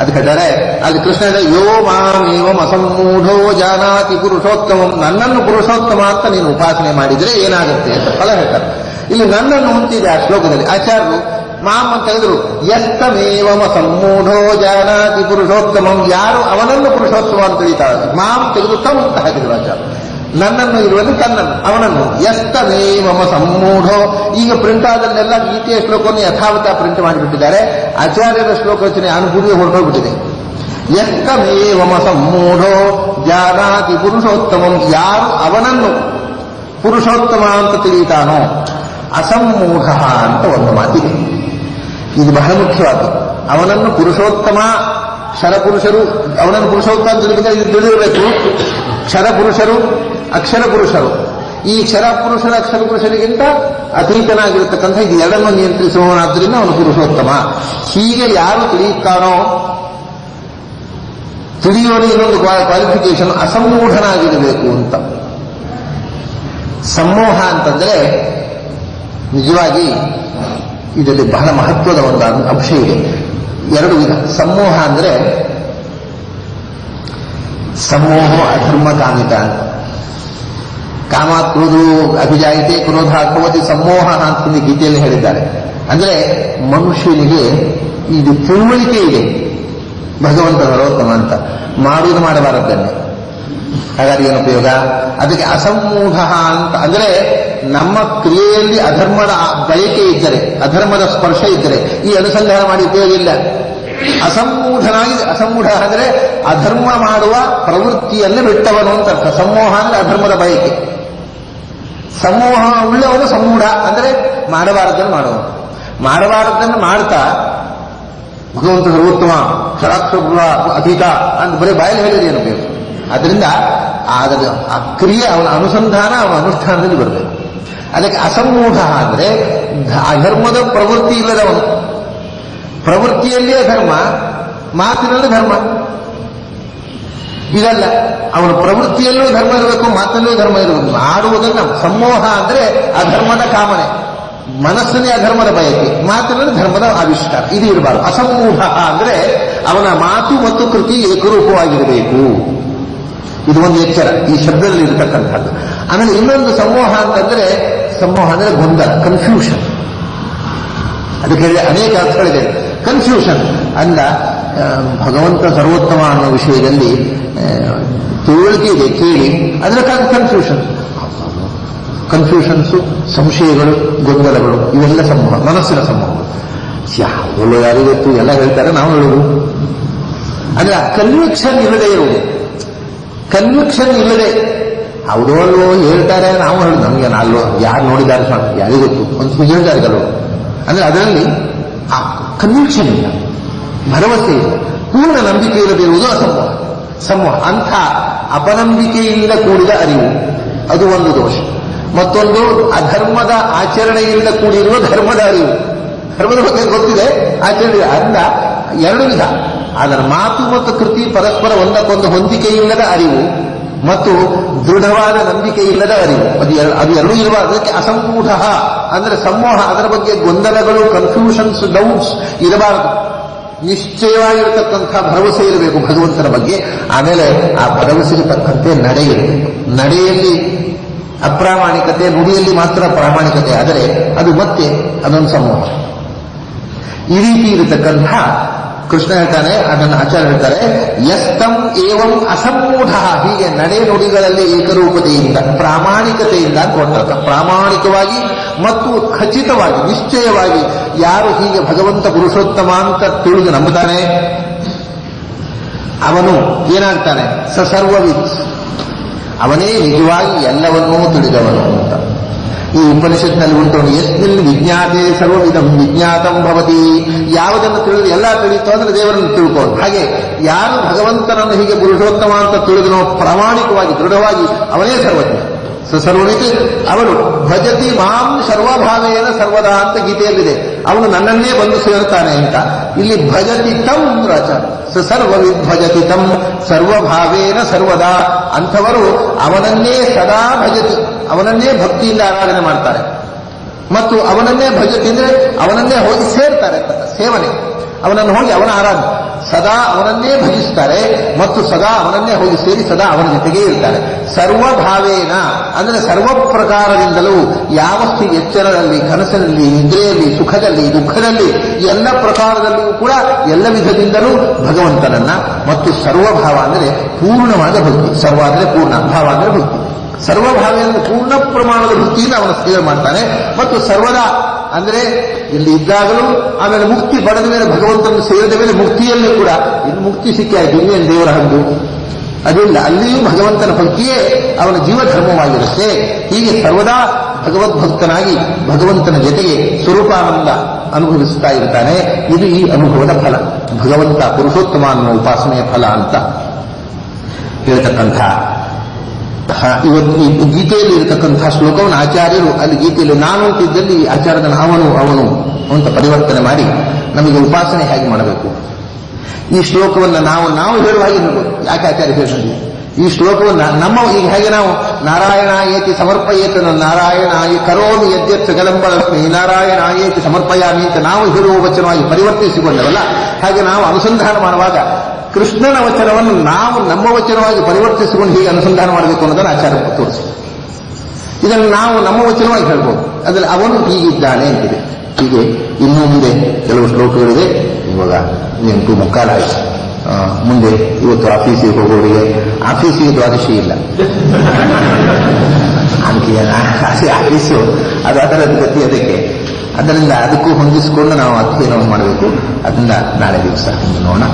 ಅದು ಹೇಳ್ತಾರೆ. ಅಲ್ಲಿ ಕೃಷ್ಣ ಯೋ ಮಾಮೇವಂ ಅಸಮ್ಮೂಢೋ ಜಾನಾತಿ ಪುರುಷೋತ್ತಮಂ, ನನ್ನನ್ನು ಪುರುಷೋತ್ತಮ ಅಂತ ನೀನು ಉಪಾಸನೆ ಮಾಡಿದರೆ ಏನಾಗುತ್ತೆ ಅಂತ ಫಲ ಹೇಳ್ತಾರೆ. ಇಲ್ಲಿ ನನ್ನನ್ನು ಹೊಂದಿದೆ ಆ ಶ್ಲೋಕದಲ್ಲಿ ಆಚಾರ್ಯರು. ಮಾಮ್ ಅಂತ ಹೇಳಿದ್ರು, ಯಸ್ತಮೇವಮ ಸಮ್ಮೂಢೋ ಜಾನಾತಿ ಪುರುಷೋತ್ತಮಂ, ಯಾರು ಅವನನ್ನು ಪುರುಷೋತ್ತಮ ಅಂತ ತಿಳಿತಾರೆ. ಮಾಮ್ ತೆಗೆದು ತಮ್ ಅಂತ ಹಾಕಿದ್ರು ಆಚಾರ್ಯ. ನನ್ನನ್ನು ಇರುವುದು ತನ್ನನ್ನು, ಅವನನ್ನು. ಯಸ್ತಮೇವಮ ಸಮ್ಮೂಢೋ, ಈಗ ಪ್ರಿಂಟ್ ಆದಲ್ಲೆಲ್ಲ ಗೀತೆಯ ಶ್ಲೋಕವನ್ನು ಯಥಾವತ ಪ್ರಿಂಟ್ ಮಾಡಿಬಿಟ್ಟಿದ್ದಾರೆ. ಆಚಾರ್ಯರ ಶ್ಲೋಕ ರಚನೆ ಅನುಭೂತಿ ಹೊರಟೋಗ್ಬಿಟ್ಟಿದೆ. ಯಸ್ತಮೇವಮ ಸಮ್ಮೂಢೋ ಜಾನಾತಿ ಪುರುಷೋತ್ತಮಂ, ಯಾರು ಅವನನ್ನು ಪುರುಷೋತ್ತಮ ಅಂತ ತಿಳಿತಾನೋ. ಅಸಮ್ಮೂಢ ಅಂತ ಒಂದು ಮಾತಿದೆ, ಇದು ಬಹಳ ಮುಖ್ಯವಾದ. ಅವನನ್ನು ಪುರುಷೋತ್ತಮ, ಕ್ಷರಪುರುಷರು ಅವನನ್ನು ಪುರುಷೋತ್ತಮ ಅಂತ ತಿಳಿದಿರಬೇಕು. ಕ್ಷರಪುರುಷರು, ಅಕ್ಷರ ಪುರುಷರು. ಈ ಕ್ಷರಪುರುಷರ ಅಕ್ಷರ ಪುರುಷರಿಗಿಂತ ಅತೀತನಾಗಿರತಕ್ಕಂಥ ಇದು ಎರಡನ್ನು ನಿಯಂತ್ರಿಸುವವನಾದ್ದರಿಂದ ಅವನು ಪುರುಷೋತ್ತಮ. ಹೀಗೆ ಯಾರು ತಿಳಿಯುತ್ತಾನೋ, ತಿಳಿಯೋನು ಇನ್ನೊಂದು ಕ್ವಾಲಿಫಿಕೇಶನ್ ಅಸಮ್ಮೂಢನಾಗಿರಬೇಕು ಅಂತ. ಸಮೂಹ ಅಂತಂದ್ರೆ ನಿಜವಾಗಿ ಇದರಲ್ಲಿ ಬಹಳ ಮಹತ್ವದ ಒಂದು ಅಂಶ ಇದೆ. ಎರಡು ವಿಧ. ಸಮೂಹ ಅಂದ್ರೆ ಸಮೂಹ ಅಧರ್ಮ ಕಾಮಿತ ಅಂತ. ಕಾಮ ಕ್ರೋಧೋ ಅಭಿಜಾಯಿತೆ ಕ್ರೋಧ ಭವತಿ ಸಮೂಹ ಅಂತ ಗೀತೆಯಲ್ಲಿ ಹೇಳಿದ್ದಾರೆ. ಅಂದ್ರೆ ಮನುಷ್ಯನಿಗೆ ಇದು ತಿಳುವಳಿಕೆ ಇದೆ ಭಗವಂತ ಸರ್ವೋತ್ತಮ ಅಂತ, ಮಾಡುವುದು ಮಾಡಬಾರದನ್ನೇ. ಹಾಗಾಗಿ ಏನು ಉಪಯೋಗ? ಅದಕ್ಕೆ ಅಸಮ್ಮೂಢ ಅಂತ ಅಂದ್ರೆ ನಮ್ಮ ಕ್ರಿಯೆಯಲ್ಲಿ ಅಧರ್ಮದ ಬಯಕೆ ಇದ್ದರೆ, ಅಧರ್ಮದ ಸ್ಪರ್ಶ ಇದ್ದರೆ ಈ ಅನುಸಂಧಾನ ಮಾಡಿ ಉಪಯೋಗ ಇಲ್ಲ. ಅಸಮ್ಮೂಢ ಅಂದರೆ ಅಧರ್ಮ ಮಾಡುವ ಪ್ರವೃತ್ತಿಯನ್ನೇ ಬಿಟ್ಟವನು ಅಂತ ಅರ್ಥ. ಸಮೂಹ ಅಂದ್ರೆ ಅಧರ್ಮದ ಬಯಕೆ. ಸಮೂಹ ಉಳ್ಳವನು ಸಮೂಢ ಅಂದ್ರೆ ಮಾಡಬಾರದನ್ನು ಮಾಡುವನು. ಮಾಡಬಾರದನ್ನು ಮಾಡ್ತಾ ಭಗವಂತ ಸರ್ವೋತ್ತಮ ಕ್ಷರಾಕ್ಷರ ಅತೀತ ಅಂತ ಬರೀ ಬಾಯಲ್ಲಿ ಹೇಳಿದ್ರೆ ಏನು ಬೇಕು? ಆದ್ರಿಂದ ಆ ಕ್ರಿಯೆ ಅವನ ಅನುಸಂಧಾನ ಅವನ ಅನುಷ್ಠಾನದಲ್ಲಿ ಬರಬೇಕು. ಅದಕ್ಕೆ ಅಸಮ್ಮೂಢ ಅಂದ್ರೆ ಅಧರ್ಮದ ಪ್ರವೃತ್ತಿ ಇಲ್ಲದವನು. ಪ್ರವೃತ್ತಿಯಲ್ಲಿ ಅಧರ್ಮ, ಮಾತಿನಲ್ಲಿ ಧರ್ಮ ಇದಲ್ಲ. ಅವನ ಪ್ರವೃತ್ತಿಯಲ್ಲೂ ಧರ್ಮ ಇರಬೇಕು, ಮಾತಲ್ಲೂ ಧರ್ಮ ಇರಬೇಕು. ಮಾಡುವುದನ್ನು ಸಮೂಹ ಅಂದ್ರೆ ಅಧರ್ಮದ ಕಾಮನೆ, ಮನಸ್ಸನ್ನೇ ಅಧರ್ಮದ ಬಯಕೆ, ಮಾತಿನಲ್ಲಿ ಧರ್ಮದ ಆವಿಷ್ಕಾರ, ಇದು ಇರಬಾರದು. ಅಸಮ್ಮೂಢ ಅಂದ್ರೆ ಅವನ ಮಾತು ಮತ್ತು ಕೃತಿ ಏಕರೂಪವಾಗಿರಬೇಕು. ಇದು ಒಂದು ಎಚ್ಚರ ಈ ಶಬ್ದದಲ್ಲಿ ಇರತಕ್ಕಂಥದ್ದು. ಆಮೇಲೆ ಇನ್ನೊಂದು ಸಮೂಹ ಅಂತಂದ್ರೆ, ಸಮೂಹ ಅಂದ್ರೆ ಗೊಂದಲ, ಕನ್ಫ್ಯೂಷನ್. ಅದಕ್ಕೆ ಅನೇಕ ಅರ್ಥಗಳಿದೆ. ಕನ್ಫ್ಯೂಷನ್ ಅಂದ ಭಗವಂತ ಸರ್ವೋತ್ತಮ ಅನ್ನೋ ವಿಷಯದಲ್ಲಿ ತಿಳುವಳಿಕೆ ಇದೆ, ಕೇಳಿ ಅದರ ಕನ್ಫ್ಯೂಷನ್ಸು, ಸಂಶಯಗಳು, ಗೊಂದಲಗಳು, ಇವೆಲ್ಲ ಸಮೂಹ, ಮನಸ್ಸಿನ ಸಮೂಹ. ಯಾವುದೋ ಯಾರು ಗೊತ್ತು, ಎಲ್ಲ ಹೇಳ್ತಾರೆ, ನಾವು ಹೇಳುವುದು. ಅಂದ್ರೆ ಕನ್ವಿಕ್ಷನ್ ಇಲ್ಲದೆ ಇರುವುದು. ಕನ್ವಿಕ್ಷನ್ ಇಲ್ಲದೆ ಹೌದೋ ಅಲ್ವೋ ಹೇಳ್ತಾರೆ, ನಾವು ಹೇಳುದು ನಮ್ಗೆ ಅಲ್ವೋ, ಯಾರು ನೋಡಿದ್ದಾರೆ ಸ್ವಾಮಿ ಯಾರಿಗೂ ಗೊತ್ತು ಅಂತ ಹೇಳ್ತಾರೆ ಕೆಲವರು. ಅಂದ್ರೆ ಅದರಲ್ಲಿ ಆ ಕನ್ವಿಕ್ಷನ್ ಇಲ್ಲ, ಭರವಸೆ ಇಲ್ಲ, ಪೂರ್ಣ ನಂಬಿಕೆ ಇಲ್ಲದಿರುವುದು ಅಸಮೂಹ. ಸಮೂಹ ಅಂಥ ಅಪನಂಬಿಕೆಯಿಂದ ಕೂಡಿದ ಅರಿವು, ಅದು ಒಂದು ದೋಷ. ಮತ್ತೊಂದು ಅಧರ್ಮದ ಆಚರಣೆಯಿಂದ ಕೂಡಿರುವ ಧರ್ಮದ ಅರಿವು. ಧರ್ಮದ ಬಗ್ಗೆ ಗೊತ್ತಿದೆ, ಆಚರಣೆ ಅಂದ ಎರಡು ವಿಧ. ಅದರ ಮಾತು ಮತ್ತು ಕೃತಿ ಪರಸ್ಪರ ಒಂದಕ್ಕೊಂದು ಹೊಂದಿಕೆ ಇಲ್ಲದ ಅರಿವು ಮತ್ತು ದೃಢವಾದ ನಂಬಿಕೆ ಇಲ್ಲದ ಅರಿವು, ಅದು ಎರಡೂ ಇರಬಾರದು. ಅದಕ್ಕೆ ಅಸಮ್ಮೂಢ ಅಂದ್ರೆ ಸಮೂಹ, ಅದರ ಬಗ್ಗೆ ಗೊಂದಲಗಳು, ಕನ್ಫ್ಯೂಷನ್ಸ್, ಡೌಟ್ಸ್ ಇರಬಾರದು. ನಿಶ್ಚಯವಾಗಿರತಕ್ಕಂಥ ಭರವಸೆ ಇರಬೇಕು ಭಗವಂತನ ಬಗ್ಗೆ. ಆಮೇಲೆ ಆ ಭರವಸೆಗೆ ತಕ್ಕಂತೆ ನಡೆ ಇರಬೇಕು. ನಡೆಯಲ್ಲಿ ಅಪ್ರಾಮಾಣಿಕತೆ, ನುಡಿಯಲ್ಲಿ ಮಾತ್ರ ಪ್ರಾಮಾಣಿಕತೆ ಆದರೆ ಅದು ಮತ್ತೆ ಅದೊಂದು ಸಮೂಹ. ಈ ರೀತಿ ಇರತಕ್ಕಂಥ ಕೃಷ್ಣ ಹೇಳ್ತಾನೆ, ಅದನ್ನು ಆಚಾರ್ಯ ಹೇಳ್ತಾರೆ, ಯಸ್ತಂ ಏವಂ ಅಸಮ್ಮೂಢ. ಹೀಗೆ ನಡೆ ನುಡಿಗಳಲ್ಲಿ ಏಕರೂಪತೆಯಿಂದ, ಪ್ರಾಮಾಣಿಕತೆಯಿಂದ ಕೊಟ್ಟ ಪ್ರಾಮಾಣಿಕವಾಗಿ ಮತ್ತು ಖಚಿತವಾಗಿ, ನಿಶ್ಚಯವಾಗಿ ಯಾರು ಹೀಗೆ ಭಗವಂತ ಪುರುಷೋತ್ತಮ ಅಂತ ತಿಳಿದು ನಂಬುತ್ತಾನೆ ಅವನು ಏನಾಗ್ತಾನೆ? ಸರ್ವವಿತ್, ಅವನೇ ನಿಜವಾಗಿ ಎಲ್ಲವನ್ನೂ ತಿಳಿದವನು ಅಂತ. ಈ ಉಪನಿಷತ್ನಲ್ಲಿ ಉಂಟು, ಯಸ್ಮಿನ್ ವಿಜ್ಞಾತೆ ಸರ್ವವಿಧಂ ವಿಜ್ಞಾತಂ ಭವತಿ. ಯಾವುದನ್ನು ತಿಳಿದು ಎಲ್ಲ ತಿಳಿಯಿತು ಅಂದ್ರೆ ದೇವರನ್ನು ತಿಳ್ಕೊಂಡು. ಹಾಗೆ ಯಾರು ಭಗವಂತನನ್ನು ಹೀಗೆ ಪುರುಷೋತ್ತಮ ಅಂತ ತಿಳಿದನೋ ಪ್ರಾಮಾಣಿಕವಾಗಿ ದೃಢವಾಗಿ ಅವನೇ ಸರ್ವಜ್ಞ. ಸರ್ವನಿತಿ ಅವನು ಭಜತಿ ಮಾಂ ಸರ್ವಭಾವೇನ ಸರ್ವದಾ ಅಂತ ಗೀತೆಯಲ್ಲಿದೆ. ಅವನು ನನ್ನನ್ನೇ ಬಂದು ಸೇರ್ತಾನೆ ಅಂತ. ಇಲ್ಲಿ ಭಜತಿ ತಂ ರಚ ಸರ್ವವಿದ್ ಭಜತಿ ತಂ ಸರ್ವಭಾವೇನ ಸರ್ವದಾ. ಅಂಥವರು ಅವನನ್ನೇ ಸದಾ ಭಜತಿ, ಅವನನ್ನೇ ಭಕ್ತಿಯಿಂದ ಆರಾಧನೆ ಮಾಡ್ತಾರೆ. ಮತ್ತು ಅವನನ್ನೇ ಭಜತಿ ಅಂದ್ರೆ ಅವನನ್ನೇ ಹೋಗಿ ಸೇರ್ತಾರೆ. ಸೇವನೆ, ಅವನನ್ನು ಹೋಗಿ ಅವನ ಆರಾಧನೆ, ಸದಾ ಅವನನ್ನೇ ಭಜಿಸ್ತಾರೆ ಮತ್ತು ಸದಾ ಅವನನ್ನೇ ಹೋಗಿ ಸೇರಿ ಸದಾ ಅವನ ಜೊತೆಗೇ ಇರ್ತಾರೆ. ಸರ್ವಭಾವೇನ ಅಂದ್ರೆ ಸರ್ವ ಪ್ರಕಾರದಿಂದಲೂ, ಯಾವ ಎಚ್ಚರದಲ್ಲಿ, ಕನಸಿನಲ್ಲಿ, ನಿದ್ರೆಯಲ್ಲಿ, ಸುಖದಲ್ಲಿ, ದುಃಖದಲ್ಲಿ, ಎಲ್ಲ ಪ್ರಕಾರದಲ್ಲಿಯೂ ಕೂಡ ಎಲ್ಲ ವಿಧದಿಂದಲೂ ಭಗವಂತನನ್ನ. ಮತ್ತು ಸರ್ವಭಾವ ಅಂದರೆ ಪೂರ್ಣವಾದ ಭಕ್ತಿ. ಸರ್ವ ಅಂದರೆ ಪೂರ್ಣ, ಭಾವ ಅಂದರೆ ಭಕ್ತಿ. ಸರ್ವಭಾವೆಯನ್ನು ಪೂರ್ಣ ಪ್ರಮಾಣದ ಭಕ್ತಿಯಿಂದ ಅವನ ಸೇವೆ ಮಾಡ್ತಾನೆ. ಮತ್ತು ಸರ್ವದಾ ಅಂದ್ರೆ ಇಲ್ಲಿ ಇದ್ದಾಗಲೂ, ಆಮೇಲೆ ಮುಕ್ತಿ ಪಡೆದ ಮೇಲೆ, ಭಗವಂತನ ಸೇರಿದ ಮೇಲೆ ಮುಕ್ತಿಯಲ್ಲೂ ಕೂಡ ಇನ್ನು ಮುಕ್ತಿ ಸಿಕ್ಕಾಯ್ತು, ಇನ್ನೇನು ದೇವರ ಹಂಗು ಅದಿಲ್ಲ. ಅಲ್ಲಿಯೂ ಭಗವಂತನ ಭಕ್ತಿಯೇ ಅವನ ಜೀವಧರ್ಮವಾಗಿರುತ್ತೆ. ಹೀಗೆ ಸರ್ವದಾ ಭಗವದ್ಭಕ್ತನಾಗಿ ಭಗವಂತನ ಜೊತೆಗೆ ಸ್ವರೂಪಾನಂದ ಅನುಭವಿಸ್ತಾ ಇರ್ತಾನೆ. ಇದು ಈ ಅನುಭವದ ಫಲ, ಭಗವಂತ ಪುರುಷೋತ್ತಮ ಅನ್ನುವ ಉಪಾಸನೆಯ ಫಲ ಅಂತ ಹೇಳ್ತಕ್ಕಂಥ ಇವತ್ತು ಈ ಗೀತೆಯಲ್ಲಿ ಇರತಕ್ಕಂತಹ ಶ್ಲೋಕವನ್ನು ಆಚಾರ್ಯರು ಅಲ್ಲಿ ಗೀತೆಯಲ್ಲಿ ನಾನು ಅಂತಿದ್ದಲ್ಲಿ ಆಚಾರ್ಯನ ಅವನು ಅಂತ ಪರಿವರ್ತನೆ ಮಾಡಿ ನಮಗೆ ಉಪಾಸನೆ ಹೇಗೆ ಮಾಡಬೇಕು. ಈ ಶ್ಲೋಕವನ್ನು ನಾವು ಹೇಳುವ ಹಾಗೆ ನೋಡ್ಬೋದು. ಯಾಕೆ ಆಚಾರ್ಯ ಹೇಳಿದ್ವಿ ಈ ಶ್ಲೋಕವನ್ನು ನಮ್ಮ ಈಗ ಹೇಗೆ ನಾವು ನಾರಾಯಣಾಯೇತಿ ಸಮರ್ಪಯೇತ ನಾರಾಯಣಾಯ ಕರೋಮಿ ಯದ್ಯತ್ ಸಕಲಂಬಲಸ್ಮಿ ನಾರಾಯಣಾಯೇತಿ ಸಮರ್ಪಯಾಮಿ ಅಂತ ನಾವು ಹೇಳುವ ವಚನವಾಗಿ ಪರಿವರ್ತಿಸಿಕೊಂಡವಲ್ಲ, ಹಾಗೆ ನಾವು ಅನುಸಂಧಾನ ಮಾಡುವಾಗ ಕೃಷ್ಣನ ವಚನವನ್ನು ನಾವು ನಮ್ಮ ವಚನವಾಗಿ ಪರಿವರ್ತಿಸಿಕೊಂಡು ಹೀಗೆ ಅನುಸಂಧಾನ ಮಾಡಬೇಕು ಅನ್ನೋದನ್ನು ಆಚಾರ್ಯ ತೋರಿಸಿ. ಇದನ್ನು ನಾವು ನಮ್ಮ ವಚನವಾಗಿ ಹೇಳ್ಬೋದು. ಅದರಲ್ಲಿ ಅವನು ಹೀಗಿದ್ದಾನೆ ಅಂತಿದೆ. ಹೀಗೆ ಇನ್ನೂ ಮುಂದೆ ಕೆಲವು ಶ್ಲೋಕಗಳಿವೆ. ಇವಾಗ 8:45 ಆಯಿತು. ಮುಂದೆ ಇವತ್ತು ಆಫೀಸಿಗೆ ಹೋಗೋರಿಗೆ ಆಫೀಸಿಗೆ ದ್ವಾದಶಿ ಇಲ್ಲ, ಆಫೀಸು ಅದು ಅದರ ಗತಿ ಅದಕ್ಕೆ. ಅದರಿಂದ ಅದಕ್ಕೂ ಹೊಂದಿಸಿಕೊಂಡು ನಾವು ಅಧ್ಯಯನವನ್ನು ಮಾಡಬೇಕು. ಅದರಿಂದ ನಾಳೆ ದಿವಸ ನೋಡೋಣ.